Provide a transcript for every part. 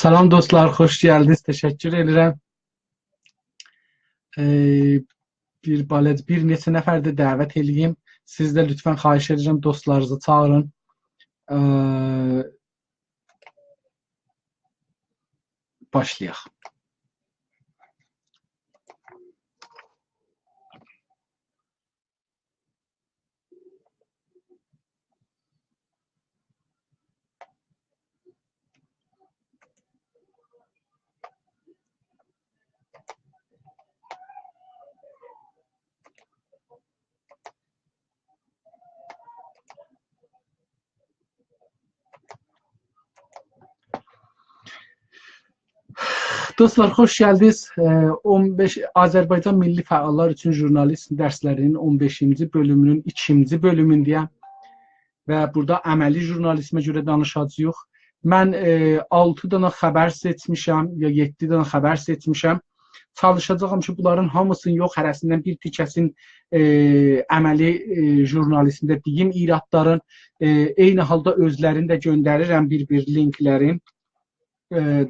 Salam dostlar, xoş gəldiniz. Təşəkkür edirəm. Bir neçə nəfər də dəvət eləyim. Siz də lütfən xahiş edirəm dostlarınızı çağırın. Başlayaq. Dostlar, xoş gəldiniz. 15 Azərbaycan Milli Fəallar üçün Jurnalist dərslərinin 15-ci bölümünün 2-ci bölümündəyəm və burada əməli jurnalizmə görə danışacağıq. Mən 6 dənə xəbər seçmişəm, ya 7 dənə xəbər seçmişəm. Çalışacağım ki, bunların hamısını yox, hərəsindən bir tikəsin əməli jurnalizmdə deyim iradların, eyni halda özlərini də göndərirəm bir linklərin.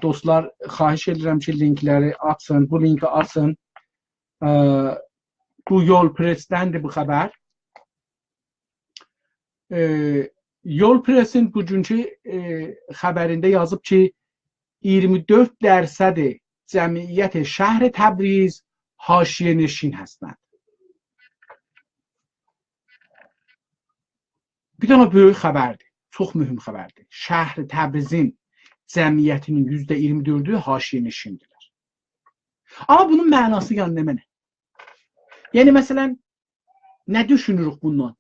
Dostlar, xahiş edirəm ki, linkləri açın, bu linki açın. Bu Yol Press'dəndir bu xəbər. Yol Press'in bugünkü xəbərində yazıb ki, 24% cəmiyyət şəhər Təbriz haşiyənişin həsənd. Bir dənə böyük xəbərdir, çox mühüm xəbərdir. Şəhər Təbrizin cəmiyyətinin %24'ü haşiyənişindirlər. Amma bunun mənası yəni nə? Yəni məsələn, nə düşünürük bundan?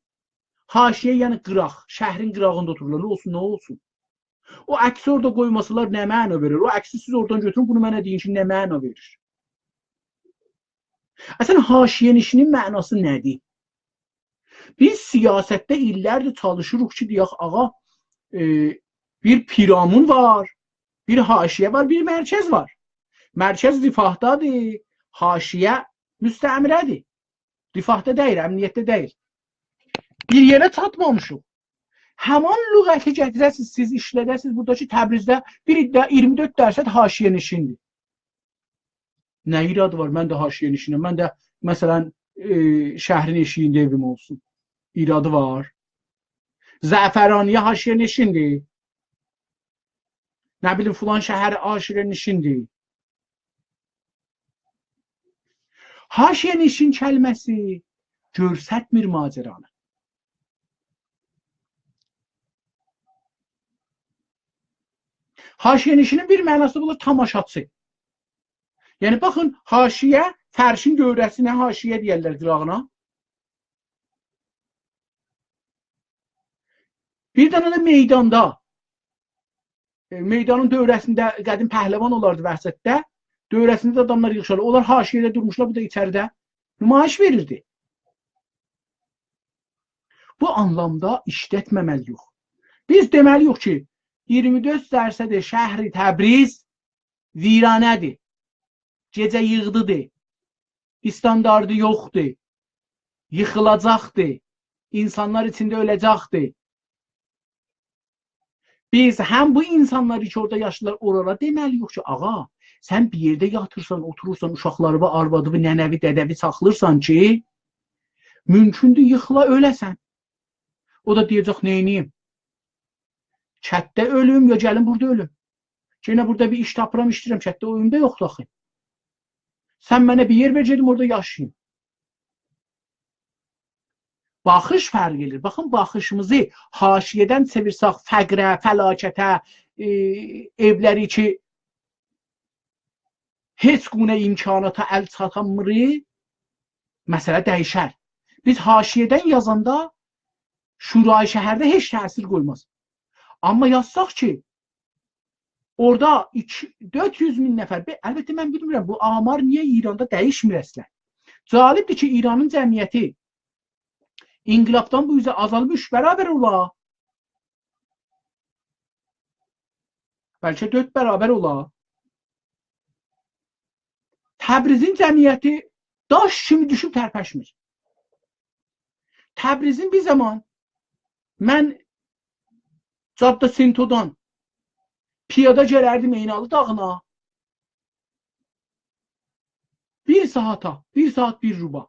Haşiyə yəni qıraq, şəhrin qırağında otururlar, nə olsun, nə olsun? O əksi orada qoymasalar nə məna verir? O əksi siz oradan götürün, bunu mənə deyin ki, nə məna verir? Əslən, haşiyənişinin mənası nədir? Biz siyasətdə illərdir çalışırıq ki, deyək, ağa, bir piramid var, bir haşiyə var, bir mərkəz var. Mərkəz rifahdadır, haşiyə müstəmirədir. Rifahda deyil, əmniyyətdə deyil. Bir yerə çatmamışıq. Həman lüğəti gətirəsiz, siz işlədəsiz, buradakı Təbrizdə bir iddia 24% haşiyənişindir. Nə iradı var, mən də haşiyənişinəm, mən də məsələn şəhrin eşiyində evim olsun. İradı var. Zəfəraniyə haşiyənişindir. Nə bilim, filan şəhər haşiyənişindir. Haşiyənişin kəlməsi görsətmir macəranı. Haşiyənişinin bir mənası budur, tamaşaçı. Yəni, baxın, haşiyə, fərşin dövrəsinə haşiyə deyərlər qırağına. Bir dənə də meydanda, meydanın dövrəsində qədim pəhləvan olardı vəhsətdə, dövrəsində də adamlar yığışarlar. Onlar haşiyədə durmuşlar, bu da içəridə nümayiş verirdi. Bu anlamda işlətməməliyik. Biz deməliyik ki, 24% şəhri Təbriz viranədir, gecə yığdıdır, standardı yoxdur, yıxılacaqdır, insanlar içində öləcəkdir. Biz həm bu insanları ki, orada yaşlılar orada deməliyik ki, ağa, sən bir yerdə yatırsan, oturursan, uşaqları və arvadı, nənəvi, dədəvi saxlırsan ki, mümkündür yıxıla öləsən. O da deyəcək, neyniyim? Çətdə ölüm, ya gəlin burada ölüm. Yenə burada bir iş tapıram, işləyirəm, çətdə ölümdə yoxdur axı. Sən mənə bir yer verəcədim, orada yaşayayım. Baxış fərq edir. Baxın, baxışımızı haşiyədən çevirsək fəqrə, fəlakətə, evləri ki, heç quna imkanata əl çatamırıq, məsələ dəyişər. Biz haşiyədən yazanda şurayı şəhərdə heç təsir qoymaz. Amma yazsaq ki, orada 400 min nəfər, əlbəttə mən bilmirəm, bu amar niyə İranda dəyişmir əslən. Cəlibdir ki, İranın cəmiyyəti İnqilabdan bu üzə azalıb 3 bərabər ola. Bəlkə 4 bərabər ola. Təbrizin cəmiyyəti daş kimi düşüb tərpəşmir. Təbrizin bir zaman mən Caddə Sintodan piyada gələrdim Eynalı dağına. 1 saata, 1 saat 1 ruba.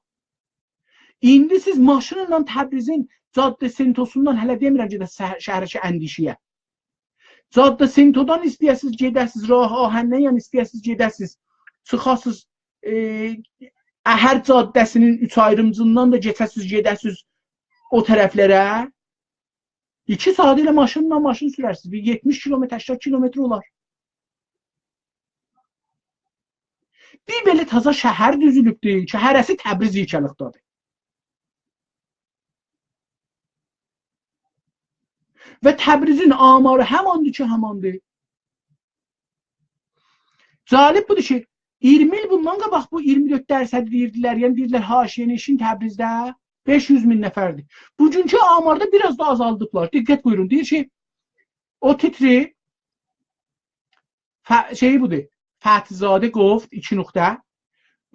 İndi siz maşınla Təbrizin Caddə Sentosundan, hələ demirəm ki, şəhərəki əndişiyə. Caddə Sentodan istəyəsiz gedəsiz, Rah Ahəndən yəni istəyəsiz gedəsiz. Çıxasız Əhər caddəsinin 3 ayrımcından da geçəsiz gedəsiz o tərəflərə. 2 saat ilə maşın sürərsiniz. 70 kilometr, 80 kilometr olar. Bir belə taza şəhər düzülübdür ki, hərəsi Təbriz yekəlikdadır. Və Təbrizin amarı həmandır ki, həmandır. Cəlib budur ki, 20 il bundan qabaq bu 24% deyirdilər. Yəni deyirdilər haşiyəneşin Təbrizdə 500 min nəfərdir. Bugünkü amarda biraz da azaldıblar. Diqqət buyurun. Deyir ki, o titri şeyi budur. Fəthizadə Qoft 2 nöqtə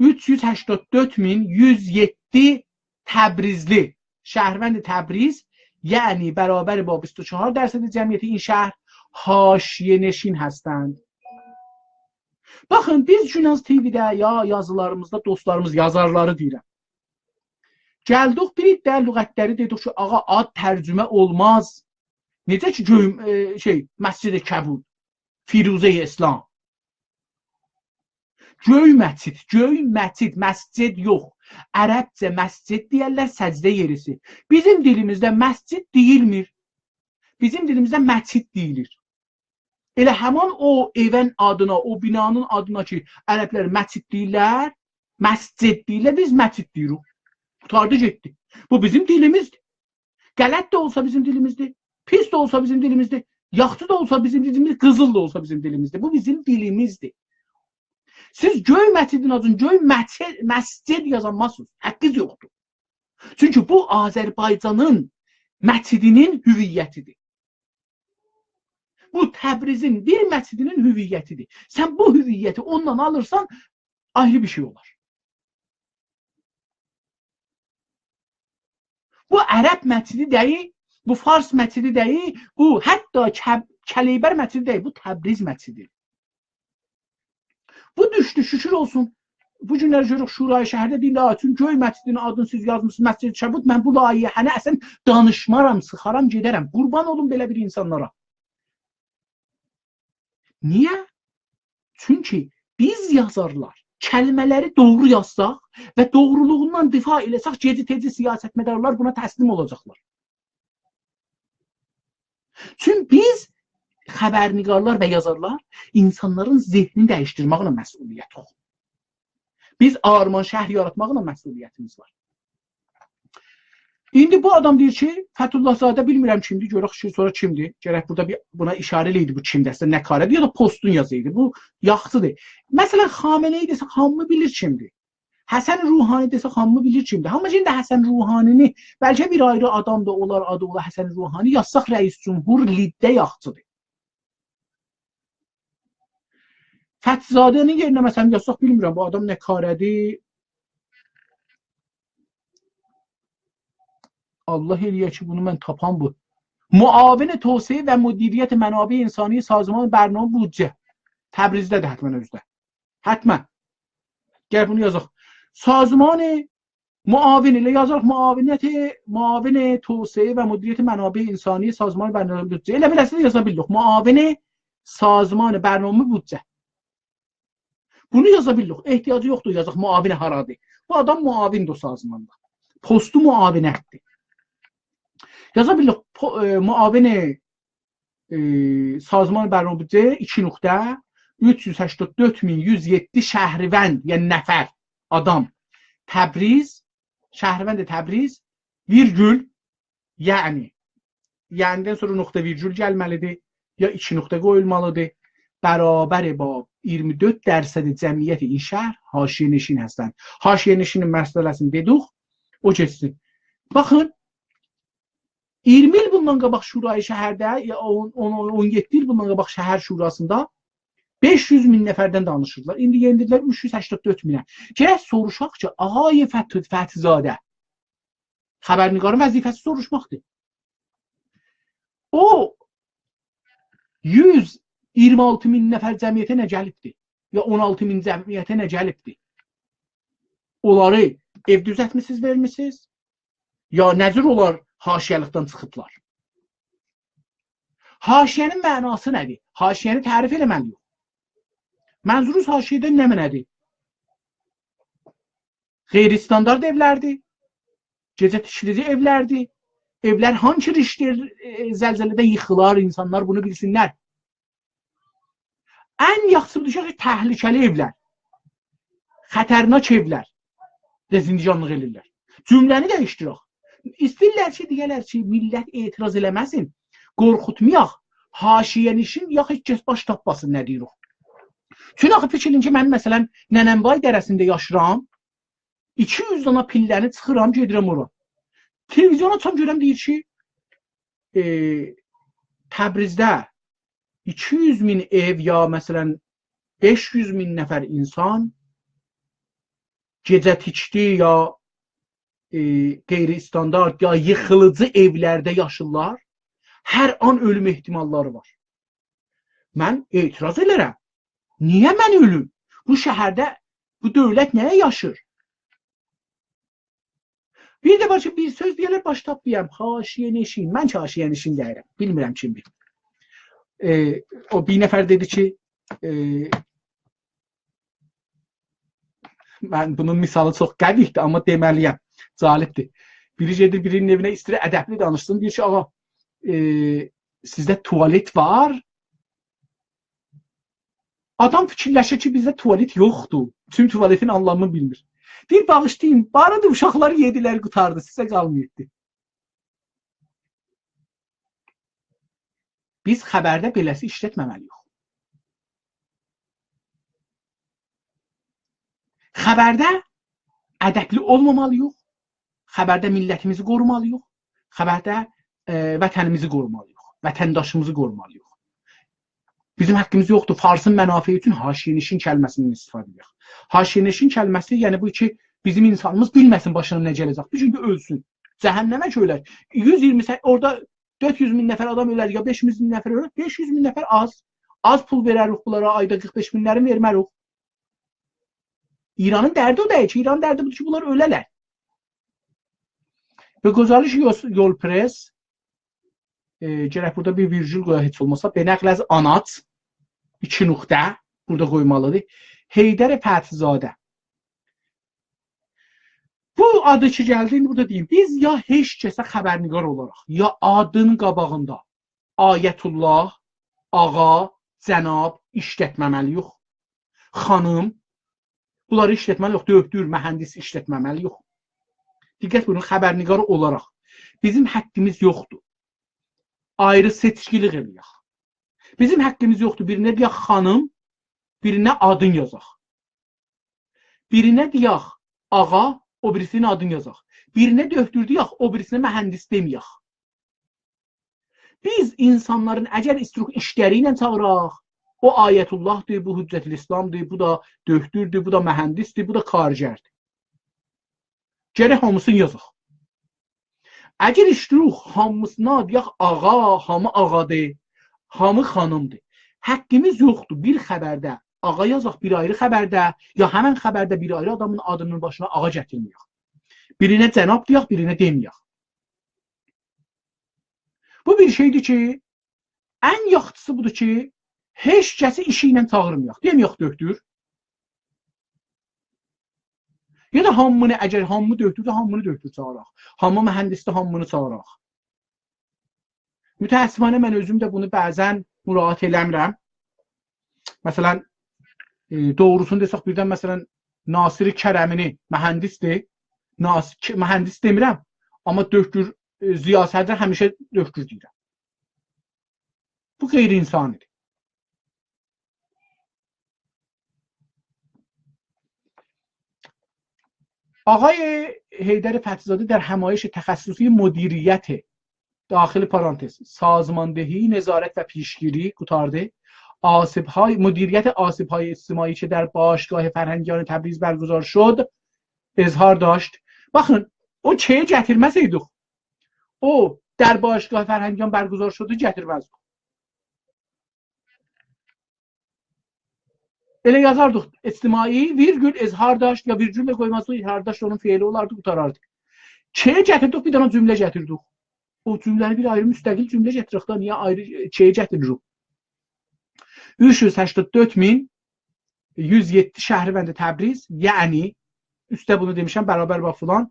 384.107 Təbrizli şəhərvənd Təbriz, yəni bərabər با 24% cəmiyyəti این şəhər haşiyəneşin هستند. Baxın, biz Günaz TV-də ya yazılarımızda dostlarımız, yazarları deyirəm. Gəldik bir iddə lüğətləri dedik ki, ağa ad tərcümə olmaz. Necə ki, Məscid-i Kəbud, Firuzə-i İslam. Göy məscid, məscid yox. Ərəbcə məscid deyərlər, səcdə yerisi. Bizim dilimizdə məscid deyilmir. Bizim dilimizdə məscid deyilir. Elə həman o evin adına, o binanın adına ki, ərəblər məscid deyirlər, məscid deyirlər, biz məscid deyirik. Qutardı getdi. Bu bizim dilimizdir. Qələt də olsa bizim dilimizdir. Pis də olsa bizim dilimizdir. Yaxşı da olsa bizim dilimizdir. Qızıl da olsa bizim dilimizdir. Bu bizim dilimizdir. Siz göy məscidin adını göy məscid yazamazsınız. Həqqiz yoxdur. Çünki bu Azərbaycanın məscidinin hüviyyətidir. Bu Təbrizin bir məscidinin hüviyyətidir. Sən bu hüviyyəti ondan alırsan ayrı bir şey olar. Bu Ərəb məscidi deyil, bu Fars məscidi deyil, bu hətta Kəlibər məscidi deyil, bu Təbriz məscididir. Bu düşdü, şükür olsun. Bu günlər görürük Şurayı şəhərdə deyirlər, çünki göy məscidinin adını siz yazmışsınız, Məscid-i Kəbud. Mən bu layihəni əsən danışmaram, sıxaram, gedərəm. Qurban olun belə bir insanlara. Niyə? Çünki biz yazarlar kəlmələri doğru yazsaq və doğruluğundan difa eləsək, geci-teci siyasətmədarlar buna təslim olacaqlar. Çünki biz xəbərnigarlar və yazarlar insanların zehnini dəyişdirməklə məsuliyyət olur. Biz Arman şəhər yaratmaqla məsuliyyətimiz var. İndi bu adam deyir ki, Fəthullahzadə bilmirəm kimdir, görək ki, sonra kimdir. Gərək burada buna işarə eləydi bu kimdəsə, nə qarədir ya da postun yazıydı. Bu yaxşıdır. Məsələn, Xameneyi desə, hamı bilir kimdir. Həsən Ruhani desə, hamı bilir kimdir. Amma şimdi Həsən Ruhanini, bəlkə bir ayrı adam da olar, adı olar Həsən Ruhani, yazsaq rəis cümhur liddə yaxşıdır. Fəthizadənin yerinə məsələn yazsaq, bilmirəm, bu adam nə qarədir. Allah eləyər ki, bunu mən tapan bu. Muavin Tövsiyə və Müdiriyyət Mənabə İnsani Sazman Bərnamə Büdcə. Təbrizdədir hətmən özdə. Hətmən. Gəl bunu yazaq. Sazman muavin ilə yazaq. Muavin Tövsiyə və Müdiriyyət Mənabə İnsani Sazman Bərnamə Büdcə. Elə biləsiniz yaza bildik. Muavin Sazman Bərnamə Büdcə. Bunu yaza bildik. Ehtiyacı yoxdur yazaq. Muavin haradır. Bu adam muavindir o sazmanda. Postu muavinətdir. Yaza bildik. Muavin Sazman Bərnamə Büdcə 2 nöqtə 384.107 şəhərvənd, yəni nəfər, adam. Təbriz, şəhərvənd Təbriz, virgül, yənidən sonra nöqtə virgül gəlməlidir, ya 2 nöqtə qoyulmalıdır. Bərabər با 24% cəmiyyəti این şəhər haşiyəneşin هستند. Haşiyəneşinin məsələsini dedik, o keçsin. Baxın, 20 il bundan qabaq Şurayı şəhərdə, 17 il bundan qabaq şəhər şurasında 500 min nəfərdən danışırdılar. İndi yendirdilər 384 minə. Gərək soruşaq ki, ağay Fəthizadə, xəbərnigarın vəzifəsi soruşmaqdır. O 100 26 min nəfər cəmiyyətə nə gəlibdir? Ya 16 min cəmiyyətə nə gəlibdir? Onları ev düzəltmisiniz, vermisiniz? Ya necür onlar haşiyyəlikdən çıxıblar? Haşiyənin mənası nədir? Haşiyəni tərif eləməliyik. Mənzuruz haşiyədən nə mənədir? Qeyri-standart evlərdir. Gecə tikilici evlərdir. Evlər hangi rişdir zəlzələdə yıxılar, insanlar bunu bilsinlər. Ən yaxşısı budur ki, təhlükəli evlər, xətərnak evlər dezindicanlıq edirlər. Cümləni dəyişdirək. İstəyirlər ki, deyərlər ki, millət etiraz eləməsin, qorxutmayaq, haşiyənişin ya heç kəs baş tapmasın, nə deyirik. Çünki axı fikrin ki, mən məsələn Nənənbay dərəsində yaşıram, 200 dana pilləni çıxıram, gedirəm ora. Televizyona açam görəm deyir ki, Təbrizdə 200 min ev ya məsələn 500 min nəfər insan gecə tikdi ya qeyri-standart ya yıxılıcı evlərdə yaşırlar. Hər an ölüm ehtimalları var. Mən etiraz edirəm. Niyə mən ölüm? Bu şəhərdə bu dövlət nəyə yaşır? Bir də var ki, bir söz deyərlər, baş tapmayam, haşiyənişin. Mən ki, haşiyənişin deyirəm. Bilmirəm kim bilir. O bir nəfər dedi ki, mən bunun misalı çox qəbihdir, amma deməliyəm, calibdir. Biri gedir, birinin evinə istəyir, ədəbli danışsın, deyir ki, ağa, sizdə tualet var. Adam fikirləşir ki, bizdə tualet yoxdur. Tüm tualetin anlamını bilmir. Bir bağışlayın, barıdır, uşaqları yedilər, qutardı, sizə qalmayıbdı. Biz xəbərdə beləsi işlətməməliyik. Xəbərdə ədəbli olmamalıyıq. Xəbərdə millətimizi qorumalıyıq. Xəbərdə vətənimizi qorumalıyıq. Vətəndaşımızı qorumalıyıq. Bizim haqqımız yoxdur. Farsın mənafi üçün haşiyənişin kəlməsindən istifadə edirik. Haşiyənişin kəlməsi, yəni bu ki, bizim insanımız bilməsin başına nə gələcək. Bu çünki ölsün. Cəhənnəmə ölər. 120, orada 400 min nəfər adam ölər, ya 500 min nəfər ölər. 500 min nəfər az. Az pul verərik bunlara, ayda 45 minləri vermərik. İranın dərdi o deyil ki, İranın dərdi budur ki, bunlar ölələr. Və Gozaliş yol pres, gərək burada bir virgül qoya heç olmasa, benəqləz anac, 2 nöqtə burada qoymalıdır. Heydər Fəthizadə. Bu adı ki gəldi, burada deyim, biz ya heç kəsə xəbərnigar olaraq, ya adın qabağında Ayətullah, ağa, cənab işlətməməliyik. Xanım, bunları işlətməliyik, dövdür, mühəndis işlətməməliyik. Diqqət buyurun, xəbərnigar olaraq. Bizim həqqimiz yoxdur. Ayrı seçkilik eləyək. Bizim həqqimiz yoxdur. Birinə deyək xanım, birinə adın yazaq. Birinə deyək ağa, o birisinin adını yazaq. Birinə dövdür deyək, o birisinə mühəndis deməyək. Biz insanların əgər istiruq işləri ilə çağıraq, o Ayətullahdır, bu Hüccətül İslamdır, bu da dövdürdür, bu da mühəndisdir, bu da kargərdir. Gərək hamısını yazaq. Əgər iştiruq hamısına deyək ağa, hamı ağadır, hamı xanımdır. Həqqimiz yoxdur. Bir xəbərdə ağa yazaq, bir ayrı xəbərdə, ya həmən xəbərdə bir ayrı adamın adının başına ağa gətirməyək. Birinə cənab deyək, birinə deməyək. Bu bir şeydir ki, ən yaxşısı budur ki, heç kəsi işi ilə çağırmayaq. Deməyək dövdür. Ya da hamını, əgər hamını dövdürsə, hamını dövdür çağıraq. Hamı mühəndisdə hamını çağıraq. Mütəəssifانə mən özüm də bunu bəzən müraciət eləmirəm. Məsələn, doğrusunu desək, birdən məsələn, Nasiri Kərəmini mühəndisdir. Mühəndis demirəm, amma dövdür, ziyasətdə həmişə dövdür deyirəm. Bu qeyri-insanidir. آقای حیدر فتحی‌زاده در همایش تخصصی مدیریت داخل پرانتز سازماندهی نظارت و پیشگیری گسترده مدیریت آسیب‌های اجتماعی که در باشگاه فرهنگیان تبریز برگزار شد اظهار داشت. Baxın, o çəyə gətirməsəydik, o در باشگاه فرهنگیان برگزار شده gətirməzdik. Elə yazardıq ictimai virgül izhardaş ya virgüllə qoymazdı izhardaş onun feili olardı qutarardı. Ç'ye gətirdik bir dənə cümlə gətirdik. O cümləni bir ayrı müstəqil cümlə gətiririk da niyə ayrı Ç'ye gətiririk? 384.107 Şəhribəndi Təbriz, yəni üstə bunu demişəm bərabər bax filan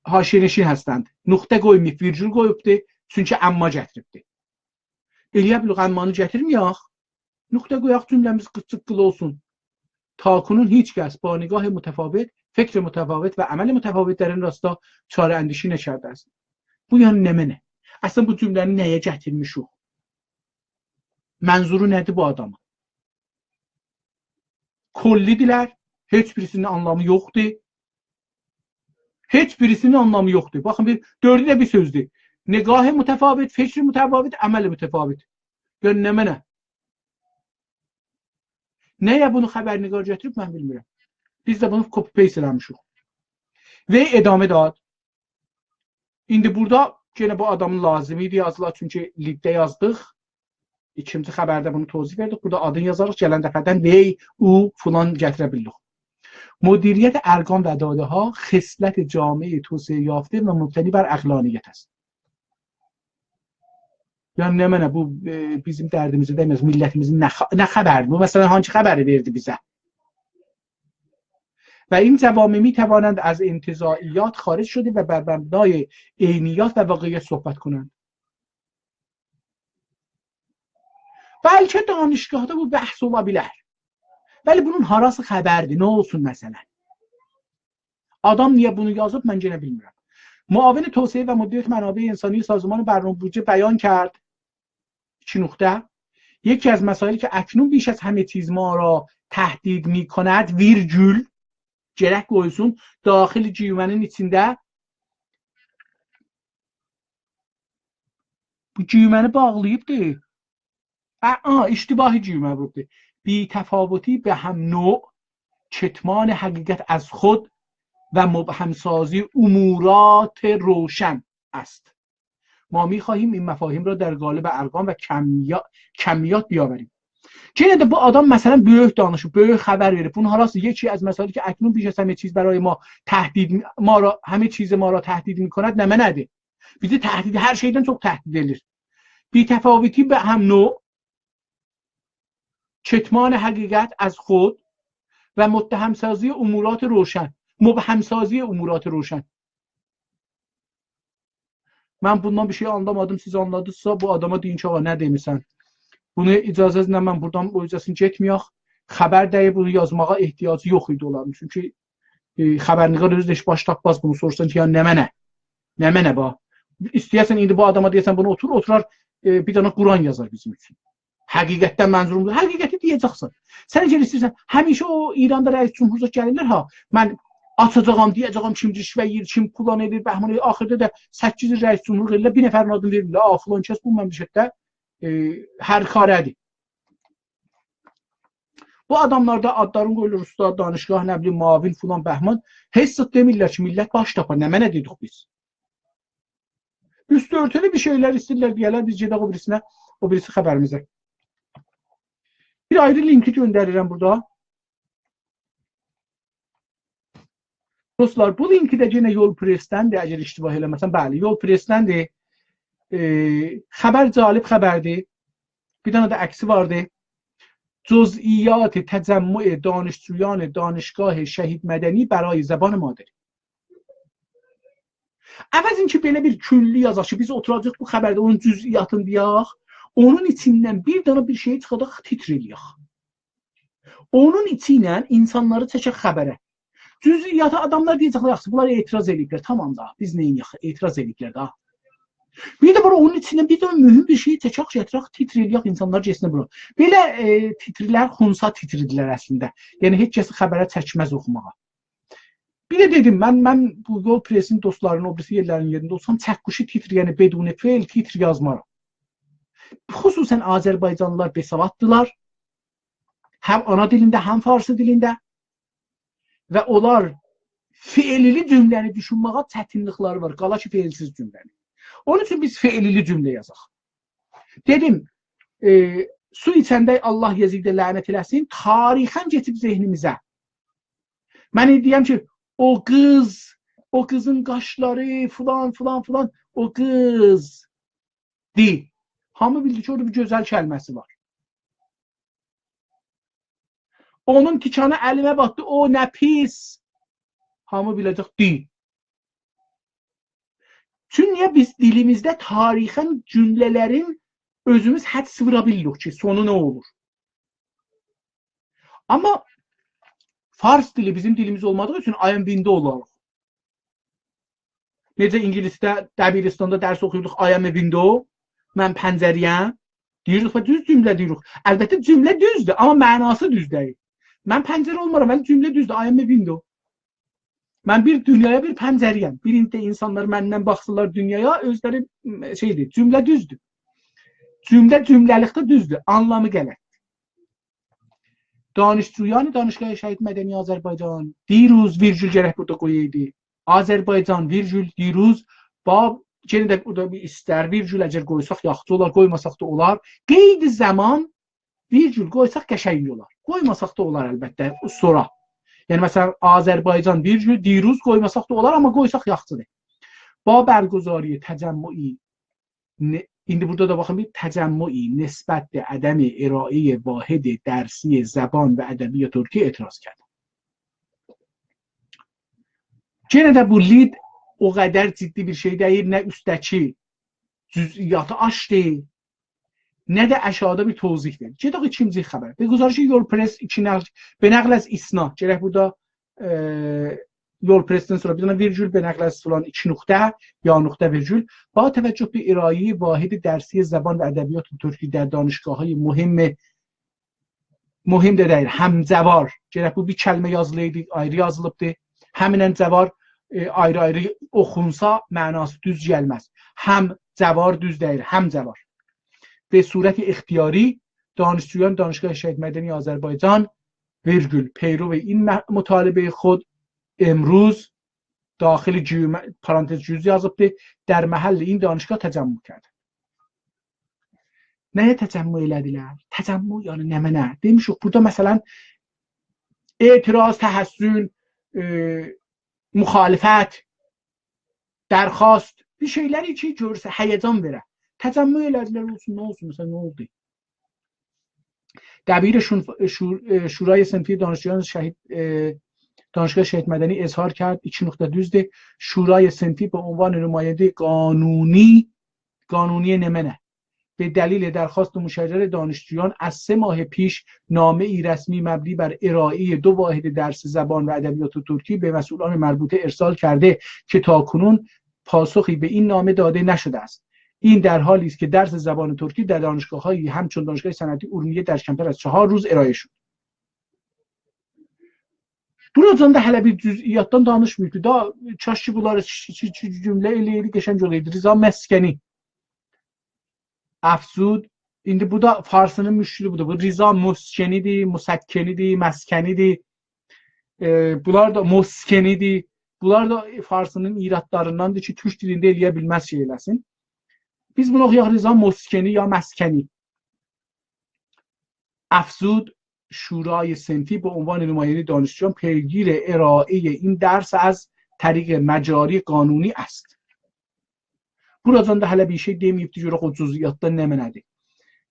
haşiyeneşin həstəndi. Nöqtə qoymayıb, virgül qoyubdu, çünki əmma gətiribdi. Eləyə bilirik, əmmanı gətirməyək, nöqtə qoyaq cümləmiz qıcıq-qılı olsun. Takunun heç kəs ba nigah mütəfavit, fikr mütəfavit və əməl mütəfavitlərin rastda çarə əndişi nəkərdə است. Bu yəni nə mənə? Əslən bu cümləni nəyə gətirmişik? Mənzuru nədir bu adamın? Kollidirlər, heç birisinin anlamı yoxdur. Heç birisinin anlamı yoxdur. Baxın, dördü də bir sözdür. Nigah mütəfavit, fikr mütəfavit, əməl mütəfavit. Yəni nə mənə? Nəyə bunu xəbər nigar gətirib, mən bilmirəm. Biz də bunu copy-paste eləmişik. Və edamə dad. İndi burada yenə bu adamın lazım idi yazılar, çünki liddə yazdıq. İkinci xəbərdə bunu tozih verdik. Burada adını yazarıq, gələn dəfədən vey, u, filan gətirə bildik. مدیریت ارقام و داده ها خصلت جامعه توسعه یافته و مبتنی بر عقلانیت است. Yəni nə mənə bu bizim dərdimizi deməz, millətimizin nə xəbərdir? Bu məsələn hangi xəbəri verdi bizə? و این جوامع می توانند از انتزاعیات خارج شده و بر مبنای عینیات و واقعیت صحبت کنند. بلکه دانشگاهda bu bəhs ola bilər. Bəli, bunun harası xəbərdir, nə olsun məsələn? Adam niyə bunu yazıb, mən yenə bilmirəm. معاون توسعه و مدیریت منابع انسانی سازمان برنامه بودجه بیان کرد 2 نقطه یکی از مسائلی که اکنون بیش از همه چیز ما را تهدید می‌کند ویرگول gerek qoysun daxili cümlənin içində bu cümləni bağlayıbdır. اشتباهی cümlə vurubdur. بی‌تفاوتی به هم نوع کتمان حقیقت از خود و مبهمسازی امورات روشن است. ما می‌خواهیم این مفاهیم را در قالب ارقام و کمیات بیاوریم. چه bu adam مثلا böyük danışıb, böyük xəbər verib. Bunun harası yeki از مسائلی که اکنون بیش از همه چیز برای ما تهدید همه چیز ما را تهدید می‌کند نه nədir? Bizi təhdid hər şeydən çox təhdid edir. بی‌تفاوتی به هم نوع کتمان حقیقت از خود و متهمسازی امورات روشن مبهمسازی امورات روشن. Mən bundan bir şey anlamadım, siz anladınızsa bu adama deyin ki, ağa nə demisən? Bunu icazənizlə mən buradan o icazəsini getməyək. Xəbər deyib bunu yazmağa ehtiyacı yox idi onların. Çünki xəbərniqar özü də heç baş tapmaz bunu sorsan ki, ya nə mənə? Nə mənə bax? İstəyəsən indi bu adama deyəsən bunu oturar bir dənə Quran yazar bizim üçün. Həqiqətdən mənzurumdur. Həqiqəti deyəcəksən. Sən necə istəyirsən? Həmişə o İranda rəis cümhurda gəlirlər ha. Mən açacağam, deyəcəyəm kim rişvə yeyir, kim pulan edir, bəhman edir. Axırda da 8 il rəis cümhur edirlər, bir nəfərin adını verirlər. Filan kəs bu məmləkətdə hər karədir. Bu adamlarda adların qoyulur, ustad, danışgah, nə bilim, mavin, filan, bəhman. Heç zət demirlər ki, millət baş tapar. Nə mənə dedik biz? Üstü örtülü bir şeylər istəyirlər deyərlər, biz gedək o birisi xəbərimizə. Bir ayrı linki göndərirəm burada. Dostlar, bu linki də yenə Yol Press'dəndir, əgər iştibah eləməsən. Bəli, Yol Press'dəndir. Xəbər calib xəbərdir. Bir dənə də əksi vardı. جزئیات تجمع دانشجویان دانشگاه شهید مدنی برای زبان مادری. Əvəz ki belə bir külli yazaq ki, biz oturacaq bu xəbərdə onun cüz'iyyatını deyək, onun içindən bir dənə bir şey çıxadaq titr eləyək. Onun içindən insanları çəkək xəbərə. Cüz'iyyatı adamlar deyəcəklər, yaxşı, bunlar etiraz ediblər. Tamam da, biz neyin yaxı? Etiraz ediblər da. Bir də onun içindən bir dənə mühüm bir şey çəkək, gətirək, titr eləyək, insanlar geçsinə bura. Belə titrlər xunsa titridirlər əslində. Yəni, heç kəsi xəbərə çəkməz oxumağa. Bir də dedim, mən bu Yol Press'in dostlarının o birisi yerlərinin yerində olsam, çəkkuşi titr, yəni beduni feil titr yazmaram. Xüsusən Azərbaycanlılar besavaddılar. Həm ana dilində, həm farsı dilində. Və onlar feilli cümləni düşünməyə çətinlikləri var. Qala ki, feilsiz cümləni. Onun üçün biz feilli cümlə yazaq. Dedim, su içəndə Allah Yezidə lənət eləsin, tarixən keçib zehnimizə. Mən deyəm ki, o qız, o qızın qaşları filan filan filan, o qız deyil. Hamı bildi ki, orada bir gözəl kəlməsi var. Onun tikanı əlimə batdı, o nə pis. Hamı biləcək deyil. Çünki niyə biz dilimizdə tarixən cümlələrin özümüz hədd vura bilirik ki, sonu nə olur? Amma Fars dili bizim dilimiz olmadığı üçün I am window olarıq. Necə İngilisdə, Dəbiristanda dərs oxuyurduq, I am a window, mən pəncərəyəm. Deyirik və düz cümlə deyirik. Əlbəttə cümlə düzdür, amma mənası düz deyil. Mən pəncərə olmaram, mən cümlə düzdür, I am a window. Mən bir dünyaya bir pəncərəyəm. Birində insanlar məndən baxsınlar dünyaya, özləri şeydir, cümlə düzdür. Cümlə cümləlikdə düzdür, anlamı qələt. Danışçuyan Danışgah Şəhid Mədəni Azərbaycan دیروز virgül gərək burada qoyaydı. Azərbaycan virgül دیروز bab yenə də burada bir istər virgül əgər qoysaq yaxşı olar, qoymasaq da olar. Qeyd zaman virgül qoysaq qəşəng olar. Qoymasaq da olar əlbəttə sonra. Yəni məsələn Azərbaycan virgül دیروز qoymasaq da olar, amma qoysaq yaxşıdır. با برگزاری تجمعی İndi burada da baxın bir təcəmmüi nisbət də ədəmi əraiyə vahidi dərsi zəban və ədəbiyyat Türkiyə etiraz کرد. Yenə də bu lid o qədər ciddi bir şey deyil, nə üstdəki cüz'iyyatı açdı, nə də aşağıda bir tozih verir. Gedək ikinci xəbər. به گزارش یورپرس به نقل از ایسنا gərək burada یورپرس'ten sonra bir tane virgül به نقل از فلان 2 nokta یا نقطه virgül با توجه به ارائه واحد درسی زبان و ادبیات ترکی در دانشگاه‌های مهم də deyil, həmzəvar. Gərək bu bir kəlmə yazılıydı, ayrı yazılıbdı. Həmin cəvar ayrı-ayrı oxunsa mənası düz gəlməz. Həmzəvar düz deyil, həmzəvar. به صورت اختیاری دانشجویان دانشگاه شهید مدنی آذربایجان virgül پیرو این مطالبه خود امروز داخل پرانتز جزئی yazıbdı در محل این دانشگاه تجمع کرد. Nəyə təcəmmü elədilər? Təcəmmü yəni nə mənə? Demişik burada məsələn etiraz, təhəssün, müxalifət, dərxast bir şeyləri ki görsə həyəcan verə. Təcəmmü elədilər olsun, nə olsun, məsələn nə oldu? دبیر شورای صنفی دانشجویان دانشگاه شهید مدنی اظهار کرد 2 نقطه düzdür. شورای صنفی به عنوان نماینده قانونی نمنه به دلیل درخواست مشرر دانشجویان از 3 ماه پیش نامه ای رسمی مبنی بر ارائه 2 واحد درس زبان و ادبیات ترکی به مسئولان مربوطه ارسال کرده که تاکنون پاسخی به این نامه داده نشده است. این در حالی است که درس زبان ترکی در دانشگاه‌های همچون دانشگاه صنعتی ارومیه در کمتر از 4 روز ارائه شد. Buradan da hələ bir cüz'iyyatdan danışmıyorduk. Da çaş ki bunları cümlə eləyir, qəşəng olaydı. Rıza məskəni. Əfsud. İndi bu da Farsının müşkülü budur. Bu Rıza məskənidir, musakkenidir, məskənidir. Bunlar da məskənidir. Bunlar da Farsının iradlarındandır ki, Türk dilində eləyə bilməz şey eləsin. Biz bunu oxuyaq Rıza məskəni ya məskəni. افزود شورای صنفی به عنوان نماینده دانشجویان پیگیر ارائه این درس از طریق مجاری قانونی است. Buradan da hələ bir şey deməyibdi, görə o cüz'iyyatdan nəmənədir.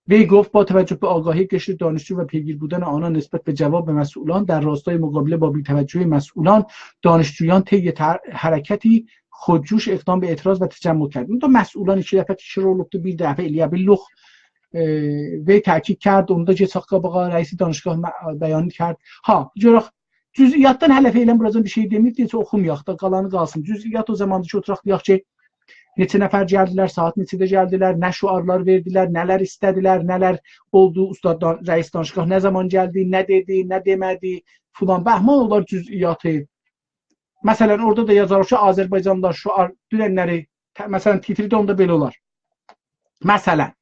وی گفت با توجه به آگاهی قشر دانشجو و پیگیر بودن آنان نسبت به جواب مسئولان در راستای مقابله با بی‌توجهی مسئولان دانشجویان طی حرکتی خودجوش اقدام به اعتراض و تجمع کرد. اون مسئولان iki dəfə kişi olubdu, bir dəfə eləyə bildik. Ve təkid کرد onda Cesakka bağa rəisi danışgah bəyan کرد. Ha, görək cüz'iyyatdan hələ feylan buradan bir şey deməyib, deyə oxumayaq da, qalanı qalsın. Cüz'iyyat o zamandır ki, oturaq deyək ki, neçə nəfər gəldilər, saat neçədə gəldilər, nə şüarlar verdilər, nələr istədilər, nələr oldu, ustad rəis danışgah nə zaman gəldi, nə dedi, nə demədi, filan. Bəhman olar cüz'iyyatı. Məsələn, orada da yazarıq ki, Azərbaycanlılar şüar dünənləri, məsələn, titridə onda belə olar. Məsələn,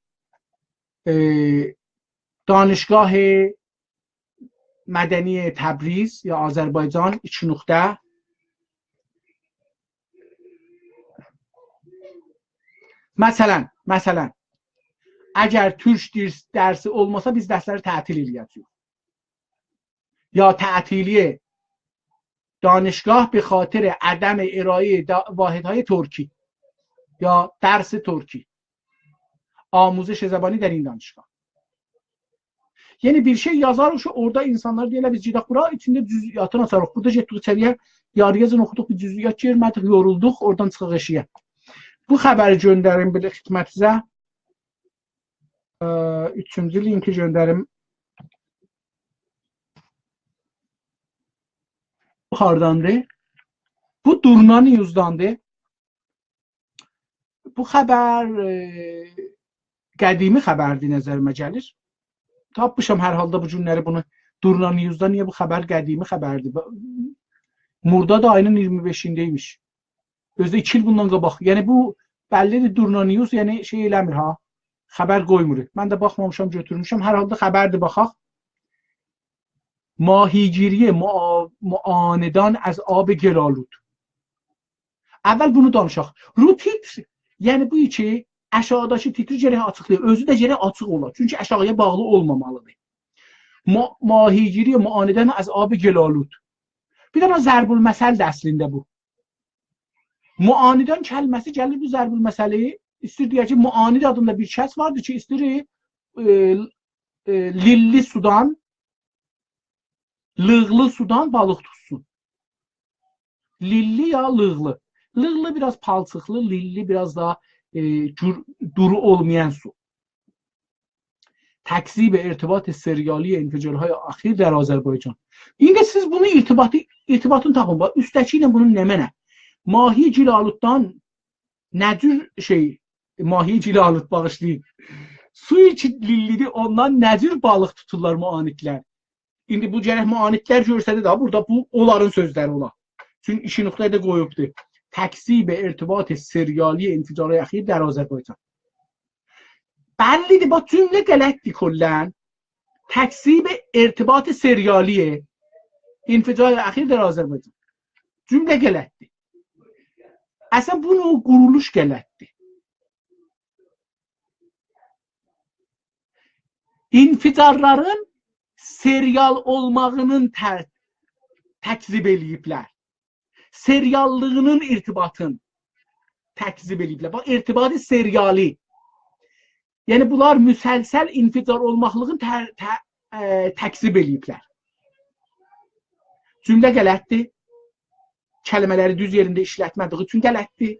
دانشگاه مدنی تبریز یا آذربایجان 2 نقطه مثلا əgər türk dərsi olmasa biz dərsləri tətil edəcəyik. یا تعطیلی دانشگاه به خاطر عدم ارائه واحدهای ترکی یا درس ترکی، آموزش زبانی در این دانشگاه. Yani bir şey yazarmış orada insanlar diyorlar biz cidaq bura içində cüz'iyyatını açarıq. Burada getdik içəriyə yarıyazın oxuduq bir cüz'iyyat girmədik, yorulduq, oradan çıxıq eşiyə. Bu xəbəri göndərim belə xidmətinizə. Üçüncü linki göndərim. Bu hardandır? Bu Durna News'dandır. Bu xəbər qədimi xəbərdir nəzərimə gəlir. Tapmışam hər halda bu günləri bunu Durna News'da. Niyə bu xəbər qədimi xəbərdir? Murdad ayının 25-indəymiş. Özdə 2 il bundan qabaq. Yəni bu bəllidir Durna News, yəni şey eləmir ha. Xəbər qoymur. Mən də baxmamışam, götürmüşəm. Hər halda xəbərdir, baxaq. ماهیگیری معاندان از آب گلالود. اول bunu danışaq. Ru titr, yəni bu iki aşağıdakı titri gərək açıqlayır. Özü də gərək açıq olar. Çünki aşağıya bağlı olmamalıdır. Mahigiri muanidan az ab gelalud. Bir dənə zərbül məsəldir əslində bu. Muanidan kəlməsi gəlir bu zərbül məsəli. İstir deyək ki, muanid adında bir kəs vardır ki, istiri lilli sudan, lığlı sudan balıq tutsun. Lilli ya lığlı. Lığlı biraz palçıqlı, lilli biraz daha duru olmayan su. تکذیب ارتباط سریالی انفجارهای اخیر در آذربایجان. İndi siz bunu irtibatını tapın. Üstəki ilə bunun nə mənə? Mahi Cilaluddan nə cür şey, Mahi Cilalud bağışlayın. Su için lillidir, ondan nə cür balıq tuturlar muanidlər. İndi bu gərək muanidlər görsədə də burada bu onların sözləri ola. Çünki işi nöqtəyə də qoyubdur. تکذیب ارتباط سریالی انفجارهای اخیر در آذربایجان. بلیدی با cümle غلطی کلن. تکذیب ارتباط سریالی انفجار اخیر در آذربایجان. cümle غلطی. اصلا bunu quruluş غلطی. İnficarların serial olmağının təkzib eləyiblər. Seriallığının irtibatın təkzib eləyiblər. Bax, irtibatı seriali. Yəni, bunlar müsəlsəl inficar olmaqlığın təkzib eləyiblər. Cümlə qələtdir. Kəlmələri düz yerində işlətmədiyi üçün qələtdir.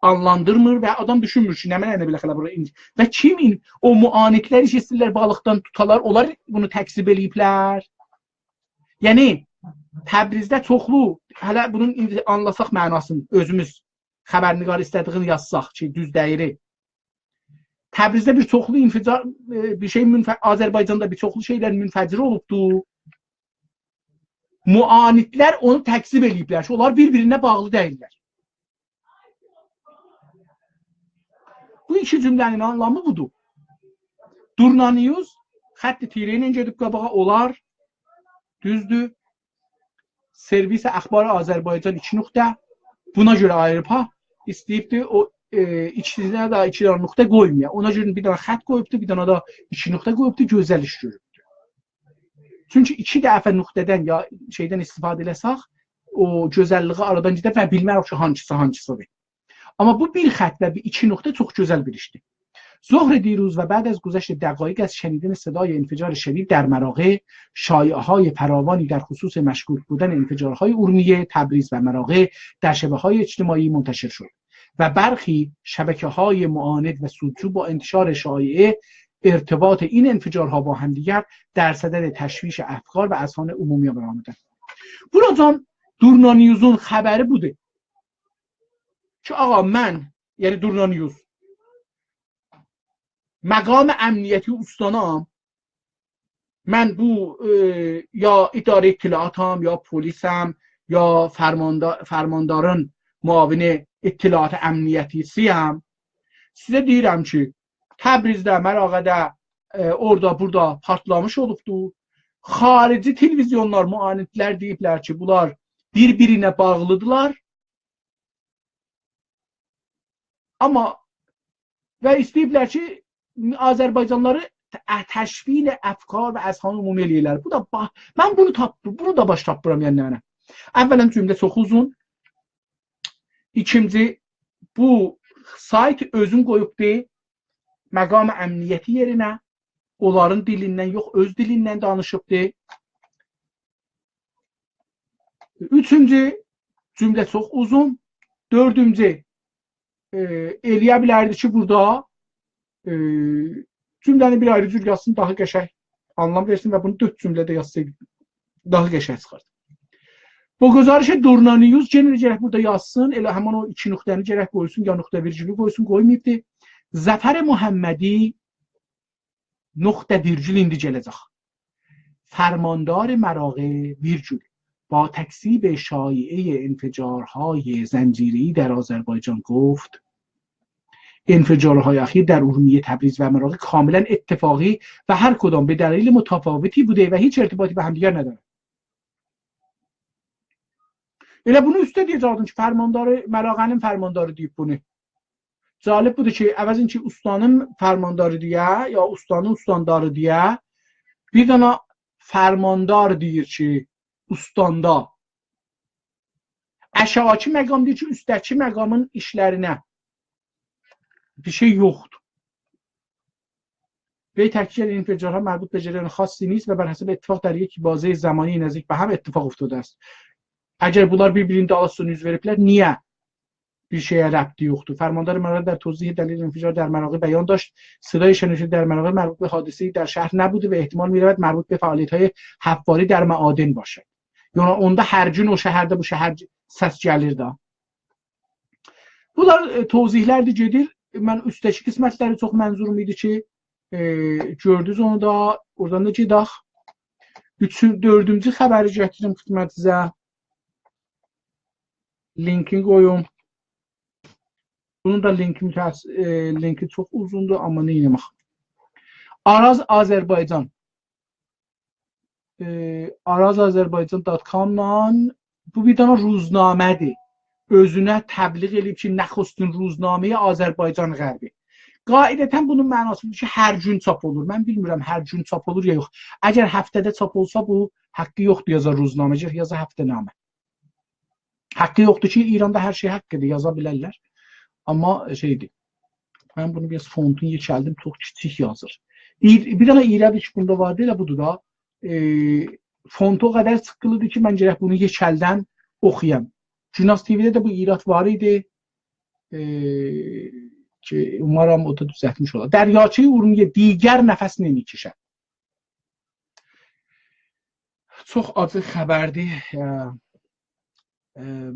Anlandırmır və adam düşünmür ki, nə mənə bilə xələ bura inci. Və kim o muanidlər işitsirlər balıqdan tutalar, onlar bunu təkzib eləyiblər. Yəni, Təbrizdə çoxlu, hələ bunun anlasaq mənasını, özümüz xəbərniqar istədiyini yazsaq ki, düz dəyiri. Təbrizdə bir çoxlu inficar, bir şey Azərbaycanda bir çoxlu şeylər münfəcir olubdur. Muanidlər onu təkzib eləyiblər ki, onlar bir-birinə bağlı deyirlər. Bu iki cümlənin anlamı budur. Durna News, xətti tirəylə gedib qabağa olar, düzdür. Servis əxbarı Azərbaycan 2 nöqtə. Buna görə ayırıb ha, istəyibdir o ikisinə də 2 dənə nöqtə qoymuyor. Ona görə bir dənə xətt qoyubdur, bir dənə də 2 nöqtə qoyubdur, gözəl iş görübdür. Çünki 2 dəfə nöqtədən ya şeydən istifadə eləsək, o gözəlliği aradan gedər və bilmərək ki, hansısıdır. Amma bu bir xətt və 2 nöqtə çox gözəl bir işdir. ظهر دیروز و بعد از گذشت دقایق از شنیدن صدای انفجار شدید در مراغه، شایعه‌های فراوانی در خصوص مشکوک بودن انفجارهای اورمیه، تبریز و مراغه در شبکه‌های اجتماعی منتشر شد و برخی شبکه‌های معاند و سودجو با انتشار شایعه ارتباط این انفجارها با همدیگر در صدد تشویش افکار و اذهان عمومی قرار آمدند. Buradan Durna News'un xəbəri budur. Ki ağa mən, yəni Durna News مقام امنیتی استانم، من bu یا اداره اطلاعاتم یا پلیسم یا فرماندارın معاون اطلاعات امنیتیسiyəm. Sizə deyirəm ki, Təbrizdə, Mərağədə, orada, burada partlamış olubdur. Xarici televizyonlar, muanidlər deyiblər ki, bunlar bir-birinə bağlıdırlar. Amma və istəyiblər ki, Azərbaycanlıları təşvil əfkar və əzhan ümumi eləyirlər. Bu da mən bunu da baş tapmıram yəni mənə. Əvvələn cümlə çox uzun. İkinci, bu sayt özün qoyubdu məqam əmniyyəti yerinə, onların dilindən yox, öz dilindən danışıbdı. Üçüncü, cümlə çox uzun. Dördüncü, eləyə bilərdi ki, burada cümləni bir ayrı cür yazsın, daha qəşəng anlam versin və bunu 4 cümlədə yazsaydı daha qəşəng çıxardı. Bu güzarişə Durnaniyuz gərək burada yazsın, elə həman o 2 nöqtəni gərək qoysun, ya nöqtə virgülü qoysun, qoymayıbdı. Zəfər Muhammədi nöqtə virgül indi gələcək. فرماندار مراغه ویرجول با تکذیب شایعه انفجارهای زنجیره‌ای در آذربایجان گفت انفجارهای اخیر در ارومیه، تبریز و مراغه کاملا اتفاقی و هر کدام به دلیل متفاوتی بوده و هیچ ارتباطی به همدیگر نداره. Elə bunu üstə deyəcəkdim ki, Mərağənin fərmandarı deyib bunu. Cəlib budur ki, əvəzin ki, ustanın fərmandarı deyə, ya ustanın ustandarı deyə, bir dana fərmandar deyir ki, ustandə. Əşaki məqam deyir ki, üstəki məqamın işlərinə bir şey yoxdur. به تکیه این انفجارها مربوط به جریان خاصی نیست و بر حسب اتفاق در یک بازه زمانی نزدیک به هم اتفاق افتاده است. اگر bunlar bir-birinin dağılışına yüz veriblər, niyə bir şeyə rəbti yoxdur? Fərmandar Mərağə در توضیح دلیل انفجار در مراغه بیان داشت. صدای شنوشده در مراغه مربوط به حادثه‌ای در شهر نبوده و احتمال می‌رود مربوط به فعالیت‌های حفاری در معادن باشد. Yəni onda hər gün o şəhərdə bu şəhər səs gəlir də. Bunlar tozihlərdir gedir. Mən üstdəki qismətləri çox mənzurum idi ki, gördünüz onu da. Oradan da gedək. 4-cü xəbəri gətirim xidmətinizə. Linkini qoyum. Bunun da linki çox uzundur, amma neyləmək. Araz Azərbaycan. arazazerbaycan.com-dan bu bir dana ruznamədir. Özünə təbliğ edib ki, nəxustin ruznaməyə Azərbaycan Qərbi. Qaidətən bunun mənasıdır ki, hər gün çap olur. Mən bilmirəm hər gün çap olur ya yox. Əgər həftədə çap olsa bu haqqı yoxdur yazar ruznaməcə, yazar həftənamə. Haqqı yoxdur ki, İranda hər şey haqqıdır, yaza bilərlər. Amma şeydir. Mən bunu biraz fontunu yekəldim, çox kiçik yazır. Bir dana ilədir ki, bunda var deyil, budur da. Fontu o qədər sıqqılıdır ki, mən gərək bunu yekəldən oxuyam. Günas TV-də də bu irat var idi. Ki, umarım o da düzəltmiş olar. Dəryaçı Urmiye digər nəfəsini mikişə. Çox acı xəbərdir.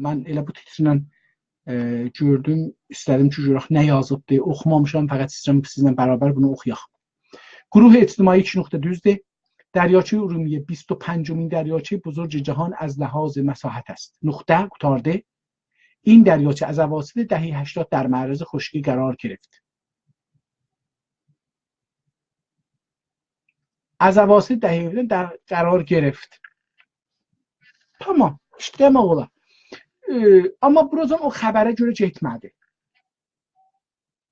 Mən elə bu titrlə gördüm, istədim ki, görək nə yazıbdır. Oxumamışam, fəqət istəyirəm sizinlə bərabər bunu oxuyaq. Gruh اجتماعی 2.düzdür. دریاچه ارومیه 25مین دریاچه بزرگ جهان از لحاظ مساحت است. نقطه کوتارده. این دریاچه از اواسط دهه 80 در معرض خشکی قرار گرفت. از اواسط دهه 80 در قرار گرفت. Tamam, işte demək olar. Amma buradan o xəbərə görə getmədi.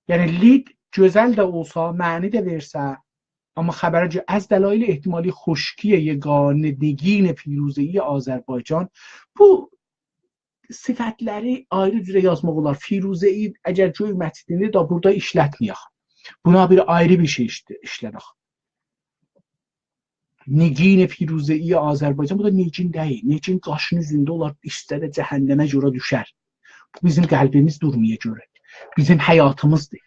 Yəni lid gözəl də olsa, məni də versə, اما خبر از دلایل احتمالی خشکی یگانگی پیروزی آذربایجان bu sıfatları ayrı cürə yazmaq olar. Firuzəyi əgər göy mətnini də burada işlətməyək. Buna bir ayrı bir şey işlədək. Negin Firuzəyi Azərbaycan, bu da negin deyil. Negin qaşının üzündə olar, istədə cəhənnəmə görə düşər. Bu bizim qəlbimiz durmaya görə. Bizim həyatımızdır,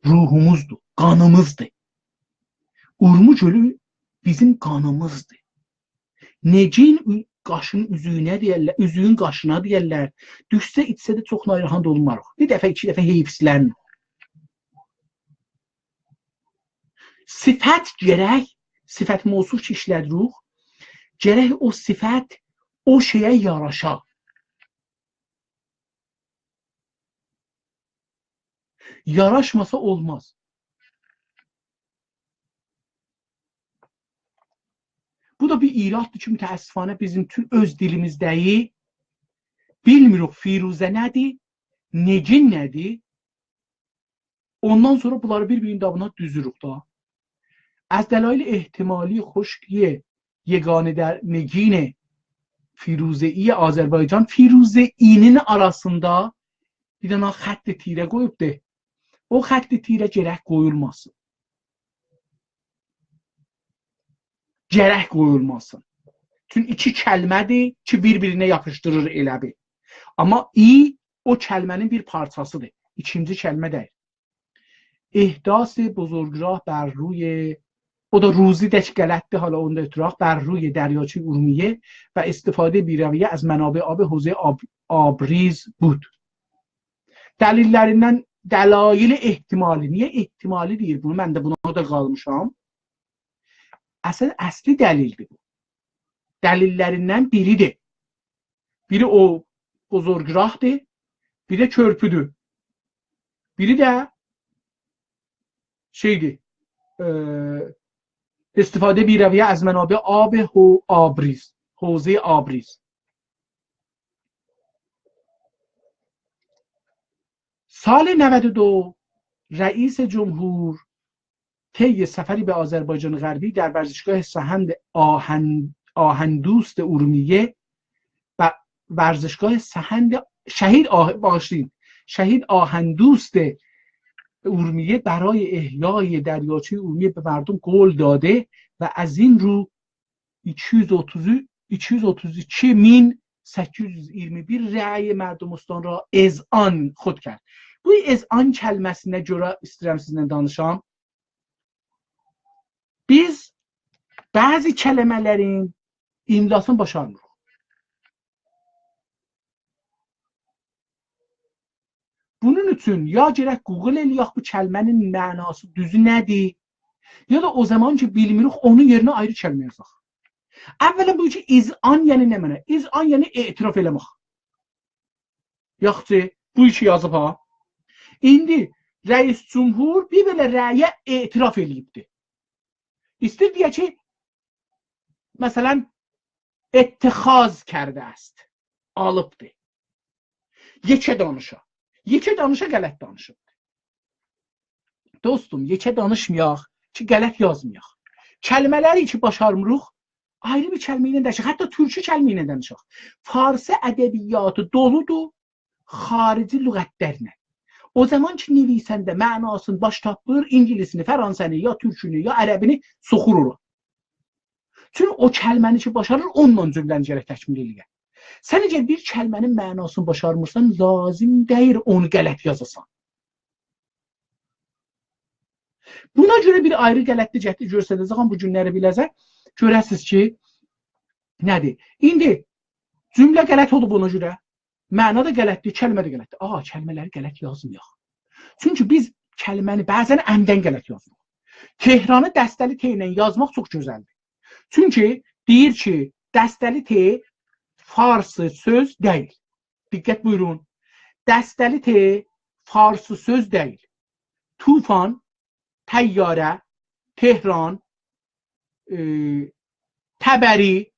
ruhumuzdur, qanımızdır. Urmu gölü bizim qanımızdır. Necin qaşın üzüyünə deyərlər, üzüyün qaşına deyərlər. Düşsə içsə də çox narahat olmarıq. Bir dəfə, 2 dəfə heyfsilən. Sifət gərək, sifət mövsuf ki işlədirik, gərək o sifət o şeyə yaraşa. Yaraşmasa olmaz. Bu da bir iraddır ki, mütəəssifانه bizim öz dilimizdəyi bilmirik Firuzə nədir, necin nədir. Ondan sonra bunları bir-birinin dabına düzürük da. از دلایل احتمالی خشکی یگانه در نگین فیروزه‌ای Azərbaycan فیروزه‌inin arasında bir dənə xətt tirə qoyubdur. O xətt tirə gərək qoyulmasın. Gərək qoyulmasın. Çünki iki kəlmədir ki, bir-birinə yapışdırır elə bir. Amma i o kəlmənin bir parçasıdır. İkinci kəlmə deyil. احداث بزرگراه بر روی o da روزی دش غلطه حالا اون اتراق بر روی دریاچه ارومیه و استفاده بی‌رویه از منابع آب حوزه آبریز بود. Dəlillərindən dəlail ehtimali. Niyə ehtimali deyir bunu? Mən də buna da qalmışam. Əsli dəlildir bu. Dəlillərindən biridir. Biri o bozorgirahdır, biri də körpüdür. Biri də şeydir. استفاده بی‌رویه از منابع آب آبریز حوزه آبریز. سال 92 رئیس جمهور طی سفری به آذربایجان غربی در ورزشگاه سهند آهندوست ارومیه و ورزشگاه سهند شهید آهندوست ارومیه برای احیای دریاچه ارومیه به مردم قول داده و از این رو 232.821 رأی مردمستان را اذعان خود کرد. Bu ezzan kəlməsinə görə istəyirəm sizinlə danışam. Biz bəzi kəlmələrin imlasını başarmırıq. Bunun üçün ya gərək Google eləyək bu kəlmənin mənası düzü nədir, ya da o zaman ki bilmirik onun yerinə ayrı kəlmə yazaq. Əvvələn bu ki izan yəni nə mənə? İzan yəni etiraf eləmək. Yaxşı, bu işi yazıb ha. İndi rəis cumhur bir belə rəyə etiraf eləyibdir. İstir deyə ki məsələn اتخاذ کرده است. Alıbdır. Yekə danışa. Yekə danışa qələt danışıb. Dostum, yekə danışmayaq ki, qələt yazmayaq. Kəlmələri ki başarmırıq, ayrı bir kəlmə ilə danışaq. Hətta türkçə kəlmə ilə danışaq. Farsi ədəbiyyatı doludur xarici lüğətlərlə. O zaman ki nevisəndə mənasını baş tapır, ingilisini, fəransəni, ya türkünü, ya ərəbini soxur ora. Çünki o kəlməni ki başarır, onunla cümləni gərək təkmil eləyək. Sən əgər bir kəlmənin mənasını başarmırsan, lazım deyil onu qələt yazasan. Buna görə bir ayrı qələtli cəhdi göstərəcəm bu günləri biləcək. Görəsiz ki, nədir? İndi cümlə qələt olub ona görə. Məna da qələtdir, kəlmə də qələtdir. Kəlmələri qələt yazmayaq. Çünki biz kəlməni bəzən əmdən qələt yazırıq. Tehranı dəstəli T ilə yazmaq çox gözəldir. Çünki deyir ki, dəstəli T farsı söz deyil. Diqqət buyurun. Dəstəli T farsı söz deyil. Tufan, təyyarə, Tehran, Təbəri,